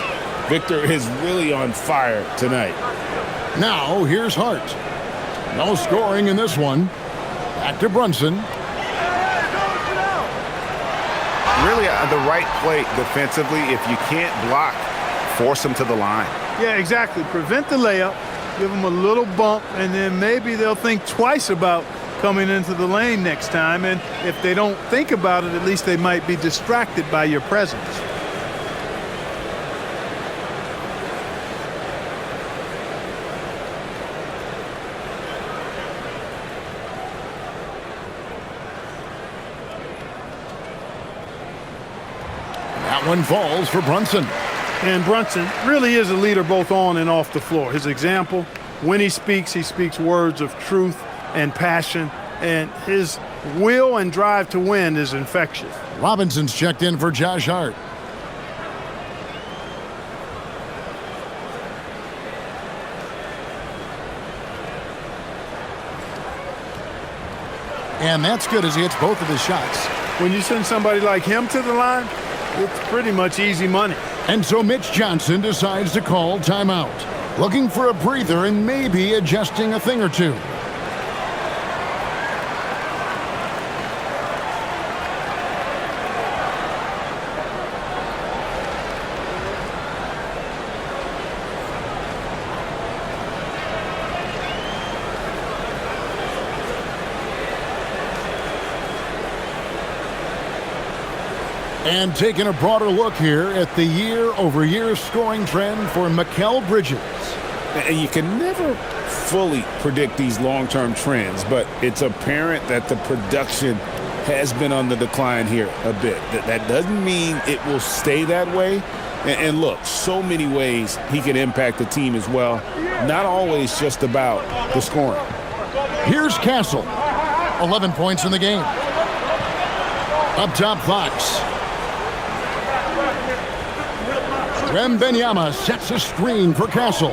Victor is really on fire tonight. Now, here's Hart. No scoring in this one. Back to Brunson. Really, the right play defensively. If you can't block, force them to the line. Yeah, exactly. Prevent the layup, give them a little bump, and then maybe they'll think twice about coming into the lane next time. And if they don't think about it, at least they might be distracted by your presence. That one falls for Brunson. And Brunson really is a leader both on and off the floor. His example, when he speaks words of truth and passion, and his will and drive to win is infectious. Robinson's checked in for Josh Hart. And that's good as he hits both of his shots. When you send somebody like him to the line, it's pretty much easy money. And so Mitch Johnson decides to call timeout, looking for a breather and maybe adjusting a thing or two. And taking a broader look here at the year-over-year scoring trend for Mikal Bridges. And you can never fully predict these long-term trends, but it's apparent that the production has been on the decline here a bit. That doesn't mean it will stay that way. And look, so many ways he can impact the team as well. Not always just about the scoring. Here's Castle. 11 points in the game. Up top, Fox. Wembanyama sets a screen for Castle.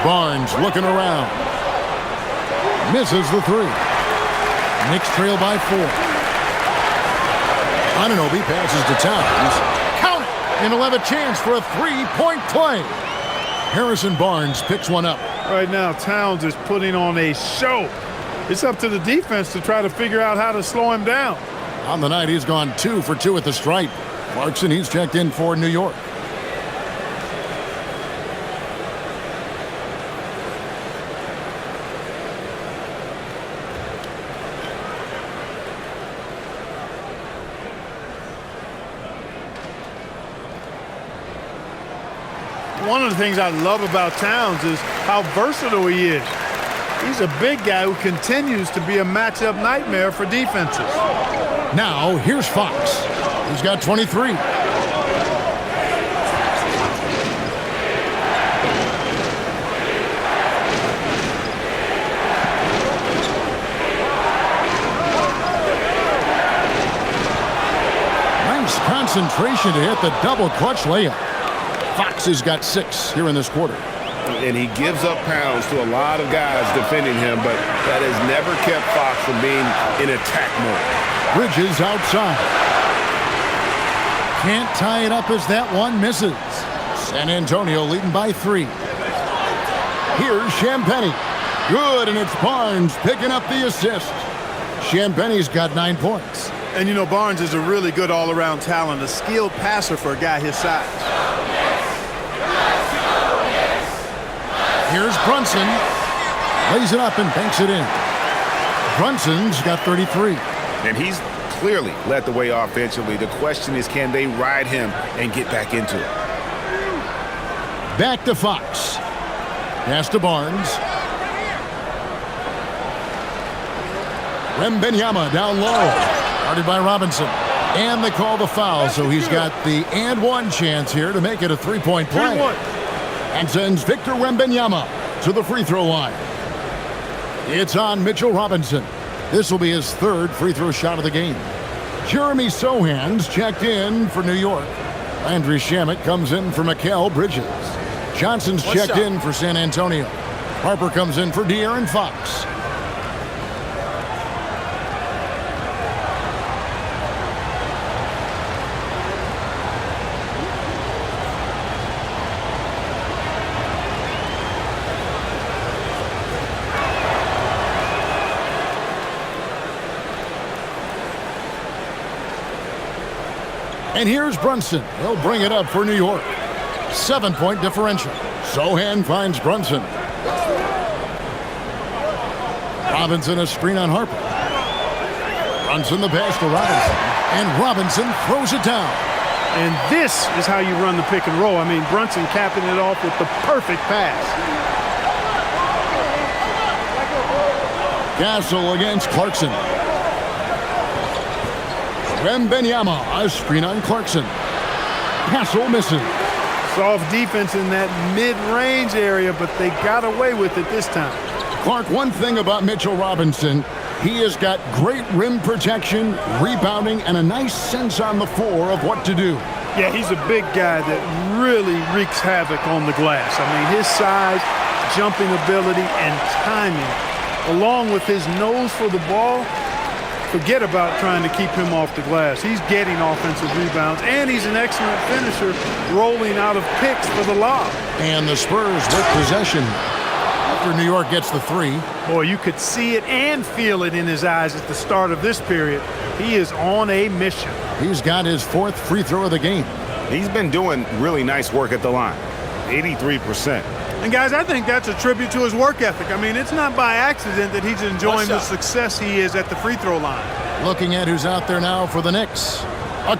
Barnes looking around. Misses the three. Knicks trail by 4. Anunoby passes to Towns. Count it! And he'll have a chance for a three-point play. Harrison Barnes picks one up. Right now, Towns is putting on a show. It's up to the defense to try to figure out how to slow him down. On the night, he's gone 2 for 2 at the stripe. Clarkson, he's checked in for New York. one of the things I love about Towns is how versatile he is. He's a big guy who continues to be a matchup nightmare for defenses. Now, here's Fox. He's got 23. Nice concentration to hit the double clutch layup. Fox has got 6 here in this quarter. And he gives up pounds to a lot of guys defending him, but that has never kept Fox from being in attack mode. Bridges outside. Can't tie it up as that one misses. San Antonio leading by 3. Here's Champagnie. Good, and it's Barnes picking up the assist. Champagnie's got 9 points. And you know, Barnes is a really good all-around talent, a skilled passer for a guy his size. Here's Brunson. Lays it up and banks it in. Brunson's got 33. And he's clearly led the way offensively. The question is, can they ride him and get back into it? Back to Fox. Pass to Barnes. Wembanyama down low. Guarded by Robinson. And they call the foul, so he's got the and one chance here to make it a 3-point play. And sends Victor Wembanyama to the free throw line. It's on Mitchell Robinson. This will be his 3rd free throw shot of the game. Jeremy Sohan's checked in for New York. Landry Shamet comes in for Mikal Bridges. Johnson's checked in for San Antonio. Harper comes in for De'Aaron Fox. And here's Brunson. He'll bring it up for New York. 7-point differential. Sohan finds Brunson. Robinson a screen on Harper. Brunson the pass to Robinson. And Robinson throws it down. And this is how you run the pick and roll. I mean, Brunson capping it off with the perfect pass. Castle against Clarkson. Wembanyama, a screen on Clarkson. Castle misses. Soft defense in that mid-range area, but they got away with it this time. Clark, one thing about Mitchell Robinson, he has got great rim protection, rebounding, and a nice sense on the floor of what to do. Yeah, he's a big guy that really wreaks havoc on the glass. I mean, his size, jumping ability, and timing, along with his nose for the ball, forget about trying to keep him off the glass. He's getting offensive rebounds, and he's an excellent finisher, rolling out of picks for the lob. And the Spurs with possession after New York gets the 3. Boy, you could see it and feel it in his eyes at the start of this period. He is on a mission. He's got his 4th free throw of the game. He's been doing really nice work at the line. 83%. And guys, I think that's a tribute to his work ethic. I mean, it's not by accident that he's enjoying the success he is at the free throw line. Looking at who's out there now for the Knicks.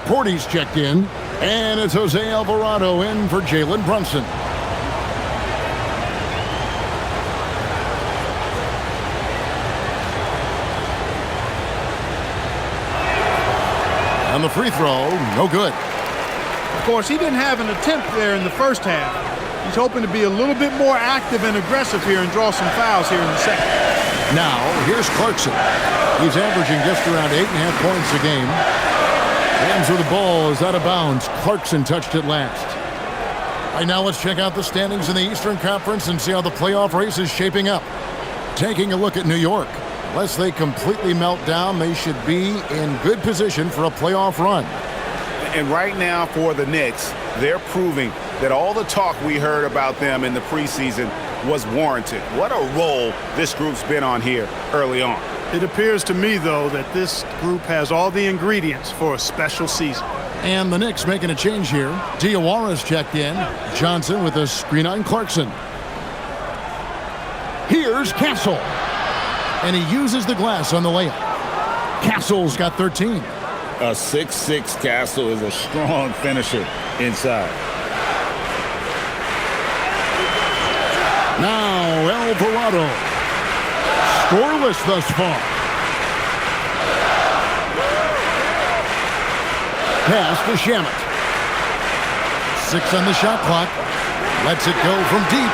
Porty's checked in, and it's Jose Alvarado in for Jalen Brunson. And the free throw, no good. Of course, he didn't have an attempt there in the first half. He's hoping to be a little bit more active and aggressive here and draw some fouls here in the second. Now, here's Clarkson. He's averaging just around 8.5 points a game. Rams with the ball is out of bounds. Clarkson touched it last. Right now, let's check out the standings in the Eastern Conference and see how the playoff race is shaping up. Taking a look at New York. Unless they completely melt down, they should be in good position for a playoff run. And right now for the Knicks, they're proving that all the talk we heard about them in the preseason was warranted. What a role this group's been on here early on. It appears to me, though, that this group has all the ingredients for a special season. And the Knicks making a change here. Diawara's checked in. Johnson with a screen on Clarkson. Here's Castle. And he uses the glass on the layup. Castle's got 13. A 6'6" Castle is a strong finisher inside. Alvarado. Scoreless thus far. Pass to Shamet. 6 on the shot clock. Lets it go from deep.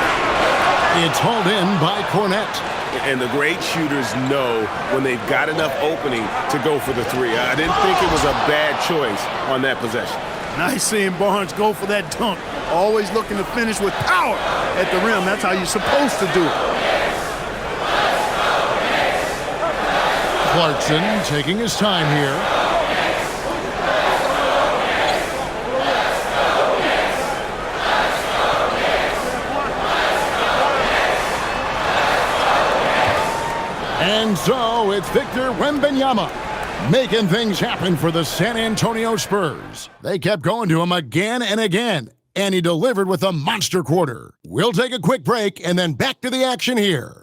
It's hauled in by Cornette. And the great shooters know when they've got enough opening to go for the three. I didn't think it was a bad choice on that possession. Nice seeing Barnes go for that dunk. Always looking to finish with power at the rim. That's how you're supposed to do it. Clarkson taking his time here. And so it's Victor Wembanyama making things happen for the San Antonio Spurs. They kept going to him again and again, and he delivered with a monster quarter. We'll take a quick break and then back to the action here.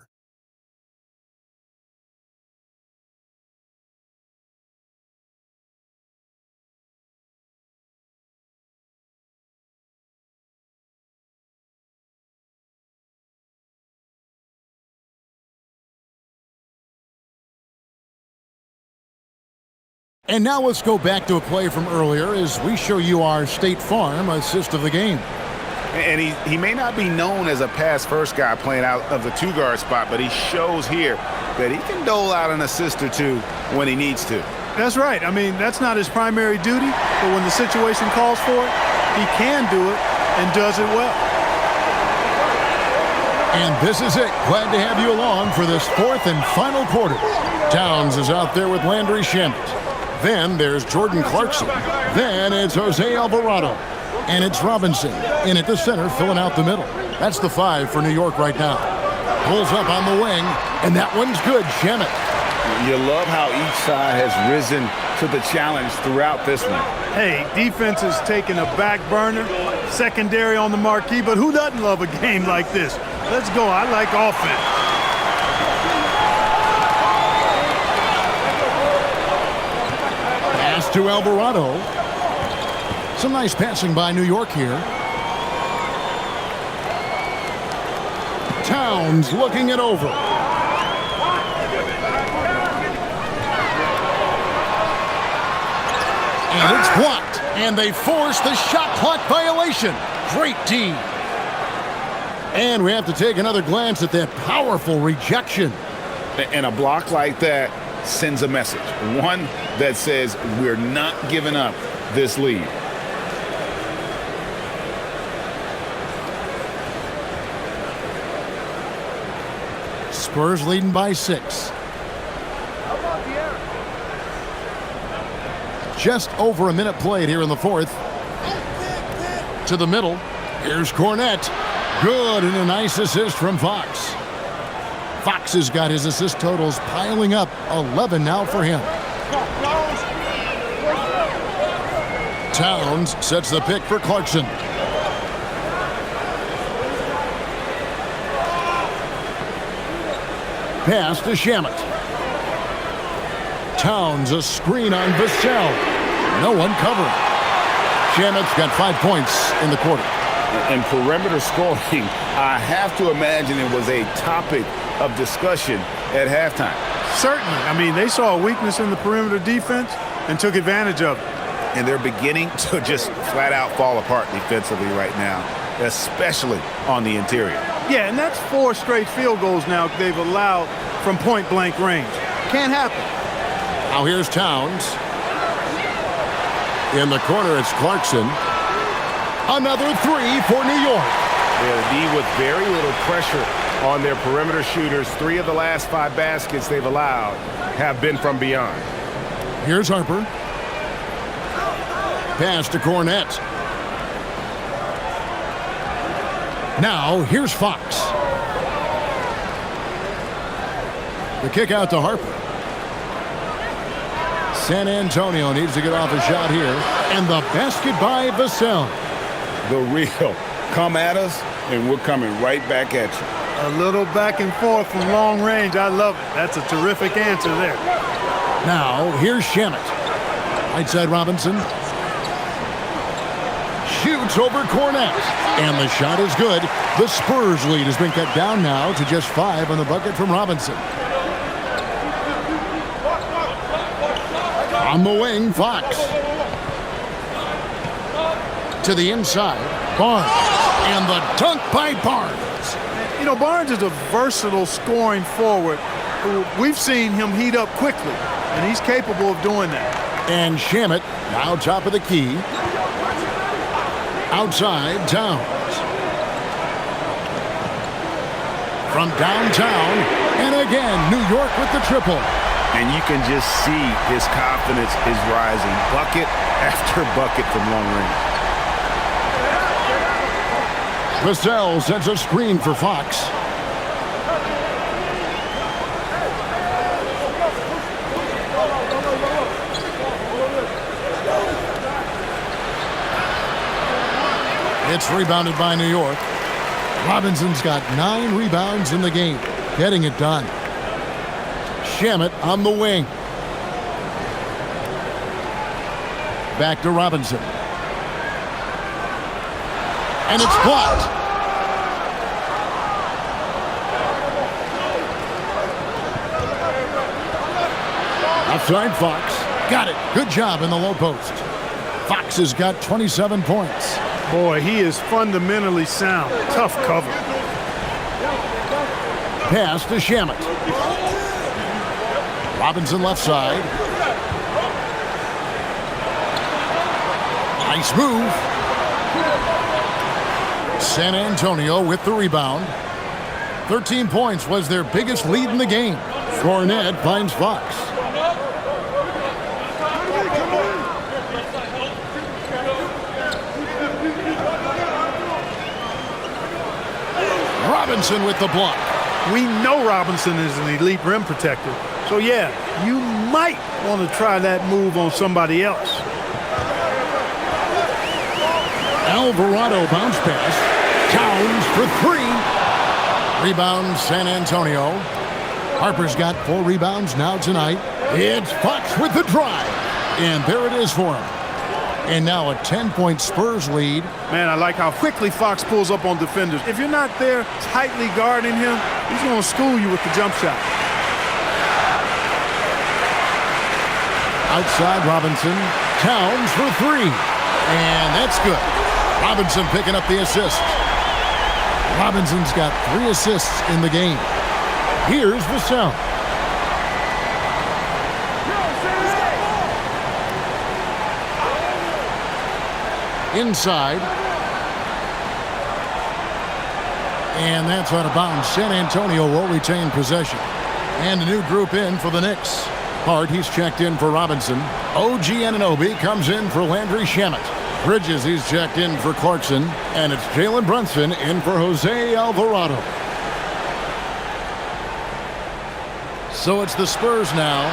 And now let's go back to a play from earlier as we show you our State Farm assist of the game. And he may not be known as a pass-first guy playing out of the two-guard spot, but he shows here that he can dole out an assist or two when he needs to. That's right. I mean, that's not his primary duty, but when the situation calls for it, he can do it and does it well. And this is it. Glad to have you along for this fourth and final quarter. Towns is out there with Landry Shamet. Then there's Jordan Clarkson. Then it's Jose Alvarado. And it's Robinson in at the center, filling out the middle. That's the 5 for New York right now. Pulls up on the wing, and that one's good. Shamet. You love how each side has risen to the challenge throughout this one. Hey, defense is taking a back burner, secondary on the marquee, but who doesn't love a game like this? Let's go. I like offense. To Alvarado. Some nice passing by New York here. Towns looking it over. And it's blocked. And they force the shot clock violation. Great team. And we have to take another glance at that powerful rejection. And a block like that sends a message. One that says we're not giving up this lead. Spurs leading by 6. Just over a minute played here in the fourth. To the middle. Here's Cornette. Good, and a nice assist from Fox. Fox has got his assist totals piling up. 11 now for him. Towns sets the pick for Clarkson. Pass to Shamet. Towns a screen on Vassell. No one covering. Shamet's got 5 points in the quarter. And perimeter scoring, I have to imagine it was a topic of discussion at halftime. Certainly. I mean, they saw a weakness in the perimeter defense and took advantage of it. And they're beginning to just flat out fall apart defensively right now, especially on the interior. Yeah, and that's 4 straight field goals now they've allowed from point-blank range. Can't happen. Now here's Towns. In the corner, it's Clarkson. Another 3 for New York. They'll be with very little pressure on their perimeter shooters. 3 of the last 5 baskets they've allowed have been from beyond. Here's Harper. Pass to Cornette. Now, here's Fox. The kick out to Harper. San Antonio needs to get off a shot here. And the basket by Vassell. The real come at us, and we're coming right back at you. A little back and forth from long range. I love it. That's a terrific answer there. Now, here's Shamet. Right side Robinson. shoots over Cornet. And the shot is good. The Spurs lead has been cut down now to just 5 on the bucket from Robinson. On the wing, Fox. To the inside, Barnes. And the dunk by Barnes. You know, Barnes is a versatile scoring forward. We've seen him heat up quickly, and he's capable of doing that. And Shamet now top of the key. Outside, Towns. From downtown, and again, New York with the triple. And you can just see his confidence is rising. Bucket after bucket from long range. Vassell sets a screen for Fox. It's rebounded by New York. Robinson's got 9 rebounds in the game, getting it done. Shamet on the wing. Back to Robinson. And it's blocked. Outside Fox. Got it. Good job in the low post. Fox has got 27 points. Boy, he is fundamentally sound. Tough cover. Pass to Shamet. Robinson left side. Nice move. San Antonio with the rebound. 13 points was their biggest lead in the game. Cornet finds Fox. Robinson with the block. We know Robinson is an elite rim protector. So, yeah, you might want to try that move on somebody else. Alvarado bounce pass. Towns for 3. Rebound San Antonio. Harper's got 4 rebounds now tonight. It's Fox with the drive. And there it is for him. And now a 10-point Spurs lead. Man, I like how quickly Fox pulls up on defenders. If you're not there tightly guarding him, he's going to school you with the jump shot. Outside Robinson. Towns for 3. And that's good. Robinson picking up the assist. Robinson's got 3 assists in the game. Here's Vassell. Inside. And that's out of bounds. San Antonio will retain possession. And a new group in for the Knicks. Hart, he's checked in for Robinson. OG Anunoby comes in for Landry Shamet. Bridges, he's checked in for Clarkson. And it's Jalen Brunson in for Jose Alvarado. So it's the Spurs now.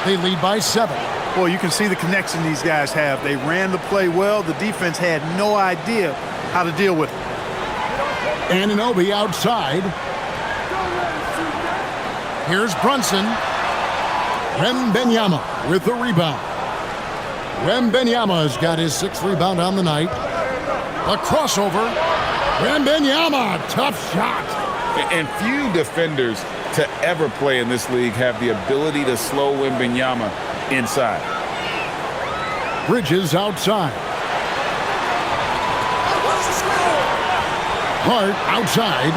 They lead by 7. Well, you can see the connection these guys have. They ran the play well. The defense had no idea how to deal with it. Anunoby outside. Here's Brunson. Wembanyama with the rebound. Wembanyama has got his 6th rebound on the night. A crossover. Wembanyama, tough shot. And few defenders to ever play in this league have the ability to slow Wembanyama inside. Bridges outside. Hart outside.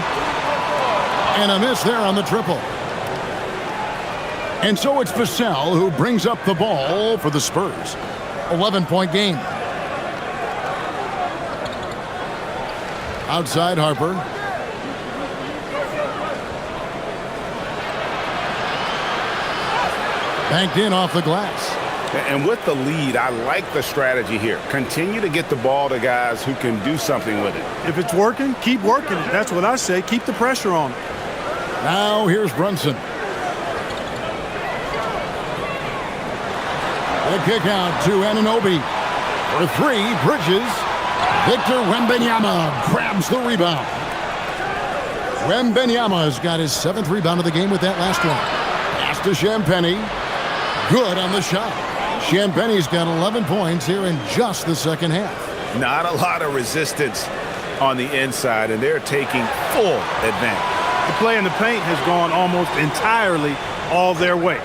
And a miss there on the triple. And so it's Vassell who brings up the ball for the Spurs. 11-point game. Outside Harper. Banked in off the glass. And with the lead, I like the strategy here. Continue to get the ball to guys who can do something with it. If it's working, keep working it. That's what I say. Keep the pressure on it. Now here's Brunson. The kick out to Anunoby. For 3, Bridges. Victor Wembanyama grabs the rebound. Wembanyama has got his 7th rebound of the game with that last one. Pass to Champagnie. Good on the shot. Champagnie's got 11 points here in just the second half. Not a lot of resistance on the inside, and they're taking full advantage. The play in the paint has gone almost entirely all their way.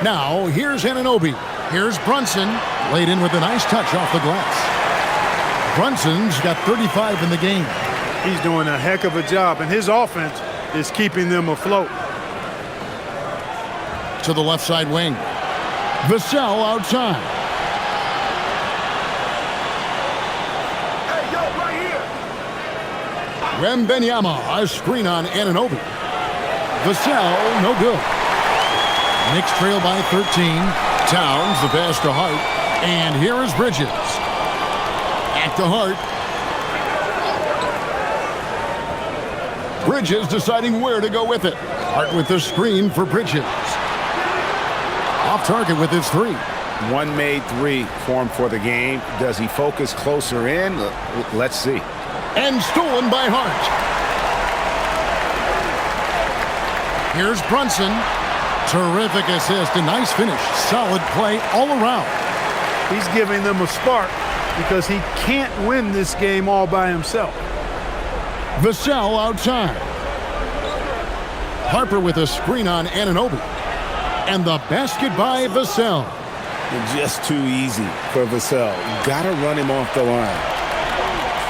Now, here's Anunoby. Here's Brunson, laid in with a nice touch off the glass. Brunson's got 35 in the game. He's doing a heck of a job, and his offense is keeping them afloat. To the left side wing. Vassell outside. Hey, yo, right here. Wembanyama, a screen on Anunoby. Vassell, no good. Knicks trail by 13. Towns, the pass to Hart. And here is Bridges. Back to Hart. Bridges deciding where to go with it. Hart with the screen for Bridges. Off target with his three. One made three formed for the game. Does he focus closer in? Let's see. And stolen by Hart. Here's Brunson. Terrific assist, a nice finish. Solid play all around. He's giving them a spark because he can't win this game all by himself. Vassell outside. Harper with a screen on Anunoby. And the basket by Vassell. Just too easy for Vassell. Got to run him off the line.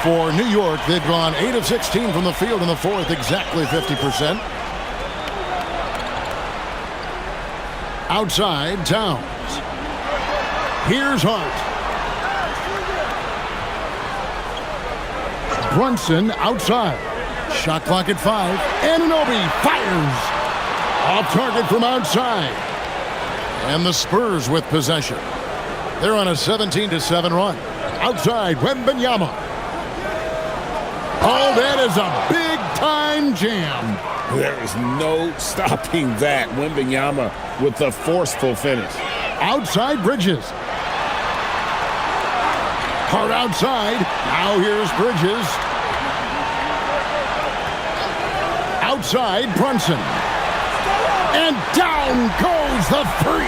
For New York, they've gone 8 of 16 from the field in the fourth, exactly 50%. Outside, Towns. Here's Hart. Brunson outside. Shot clock at 5. Anunoby fires. Off target from outside. And the Spurs with possession. They're on a 17-7 run. Outside, Wembanyama. Oh, that is a big-time jam. There is no stopping that. Wembanyama with the forceful finish. Outside, Bridges. Hart outside. Now here's Bridges. Outside, Brunson. And down goes the three.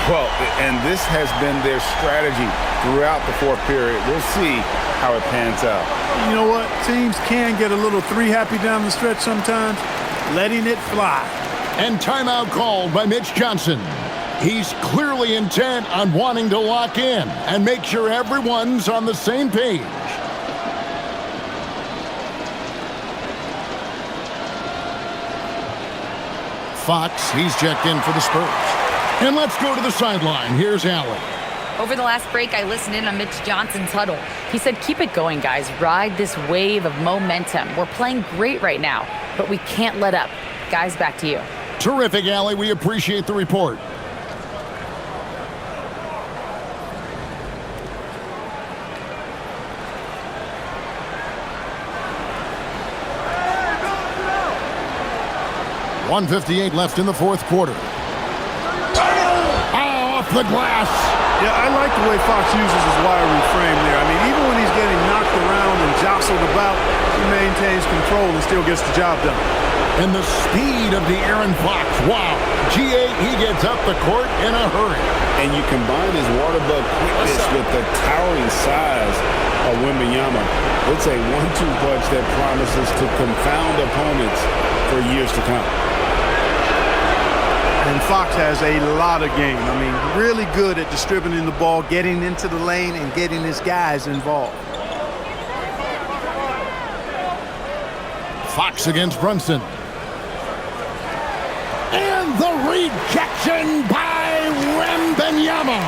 Well, and this has been their strategy throughout the fourth period. We'll see how it pans out. You know what? Teams can get a little three-happy down the stretch sometimes, letting it fly. And timeout called by Mitch Johnson. He's clearly intent on wanting to lock in and make sure everyone's on the same page. Fox, he's checked in for the Spurs. And let's go to the sideline. Here's Allen. Over the last break, I listened in on Mitch Johnson's huddle. He said, keep it going, guys. Ride this wave of momentum. We're playing great right now, but we can't let up. Guys, back to you. Terrific, Allie. We appreciate the report. .158 left in the fourth quarter. Off the glass. Yeah, I like the way Fox uses his wiry frame there. I mean, even when he's getting knocked around and jostled about, he maintains control and still gets the job done. And the speed of the Aaron Fox. Wow. G.A., he gets up the court in a hurry. And you combine his water bug quickness with the towering size of Wembanyama. It's a 1-2 punch that promises to confound opponents for years to come. And Fox has a lot of game. I mean, really good at distributing the ball, getting into the lane, and getting his guys involved. Fox against Brunson. And the rejection by Wembanyama.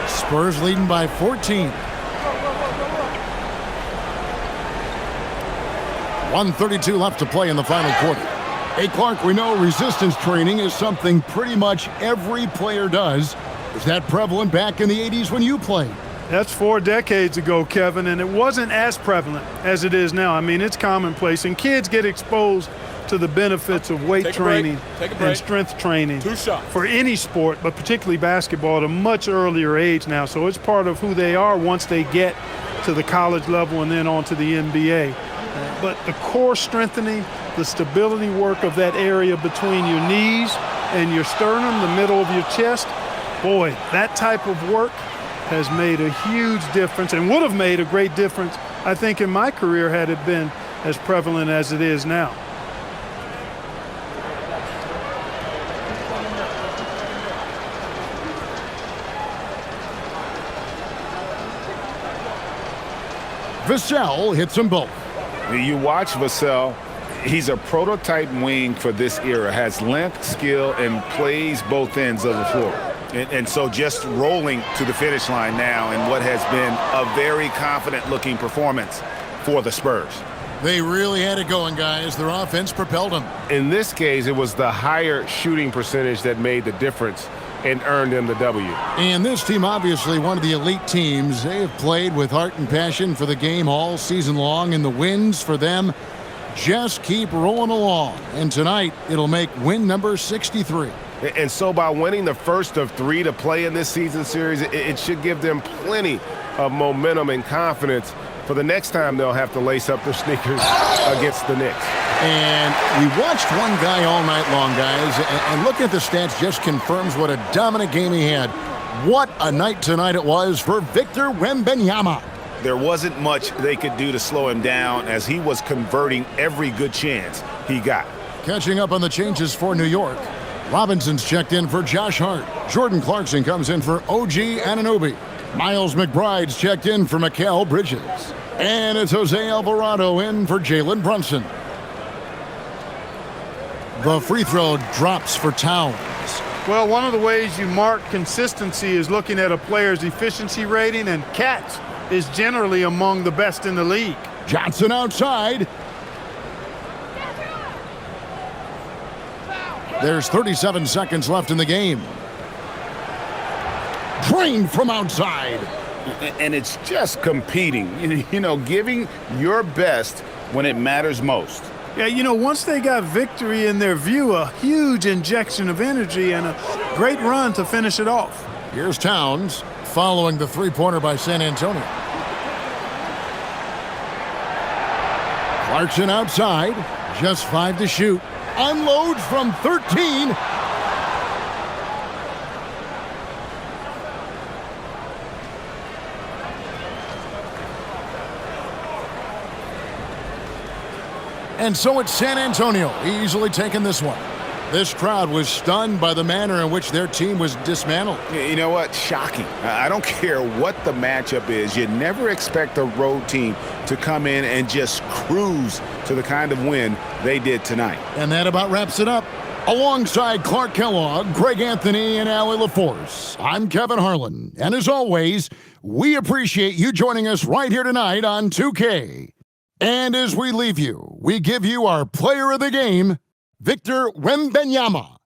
Spurs leading by 14. 1:32 left to play in the final quarter. Hey, Clark, we know resistance training is something pretty much every player does. Was that prevalent back in the 80s when you played? That's 4 decades ago, Kevin, and it wasn't as prevalent as it is now. I mean, it's commonplace, and kids get exposed to the benefits of weight training and strength training for any sport, but particularly basketball, at a much earlier age now. So it's part of who they are once they get to the college level and then on to the NBA. But the core strengthening, the stability work of that area between your knees and your sternum, the middle of your chest. Boy, that type of work has made a huge difference and would have made a great difference, I think, in my career had it been as prevalent as it is now. Vassell hits them both. You watch Vassell, he's a prototype wing for this era, has length, skill, and plays both ends of the floor. And so just rolling to the finish line now in what has been a very confident-looking performance for the Spurs. They really had it going, guys. Their offense propelled them. In this case, it was the higher shooting percentage that made the difference and earned them the W. And this team, obviously one of the elite teams. They have played with heart and passion for the game all season long, and the wins for them just keep rolling along. And tonight, it'll make win number 63. And so by winning the first of 3 to play in this season series, it should give them plenty of momentum and confidence for the next time they'll have to lace up their sneakers against the Knicks. And we watched one guy all night long, guys, and looking at the stats just confirms what a dominant game he had. What a night tonight it was for Victor Wembanyama. There wasn't much they could do to slow him down as he was converting every good chance he got. Catching up on the changes for New York. Robinson's checked in for Josh Hart. Jordan Clarkson comes in for OG Anunoby. Miles McBride's checked in for Mikal Bridges. And it's Jose Alvarado in for Jalen Brunson. The free throw drops for Towns. Well, one of the ways you mark consistency is looking at a player's efficiency rating, and Katz is generally among the best in the league. Johnson outside. There's 37 seconds left in the game. Drained from outside. And it's just competing, giving your best when it matters most. Yeah, once they got victory in their view, a huge injection of energy and a great run to finish it off. Here's Towns following the three-pointer by San Antonio. Clarkson outside, just 5 to shoot. Unloads from 13. And so it's San Antonio easily taking this one. This crowd was stunned by the manner in which their team was dismantled. You know what? Shocking. I don't care what the matchup is. You never expect a road team to come in and just cruise to the kind of win they did tonight. And that about wraps it up. Alongside Clark Kellogg, Greg Anthony, and Allie LaForce, I'm Kevin Harlan. And as always, we appreciate you joining us right here tonight on 2K. And as we leave you, we give you our player of the game, Victor Wembanyama.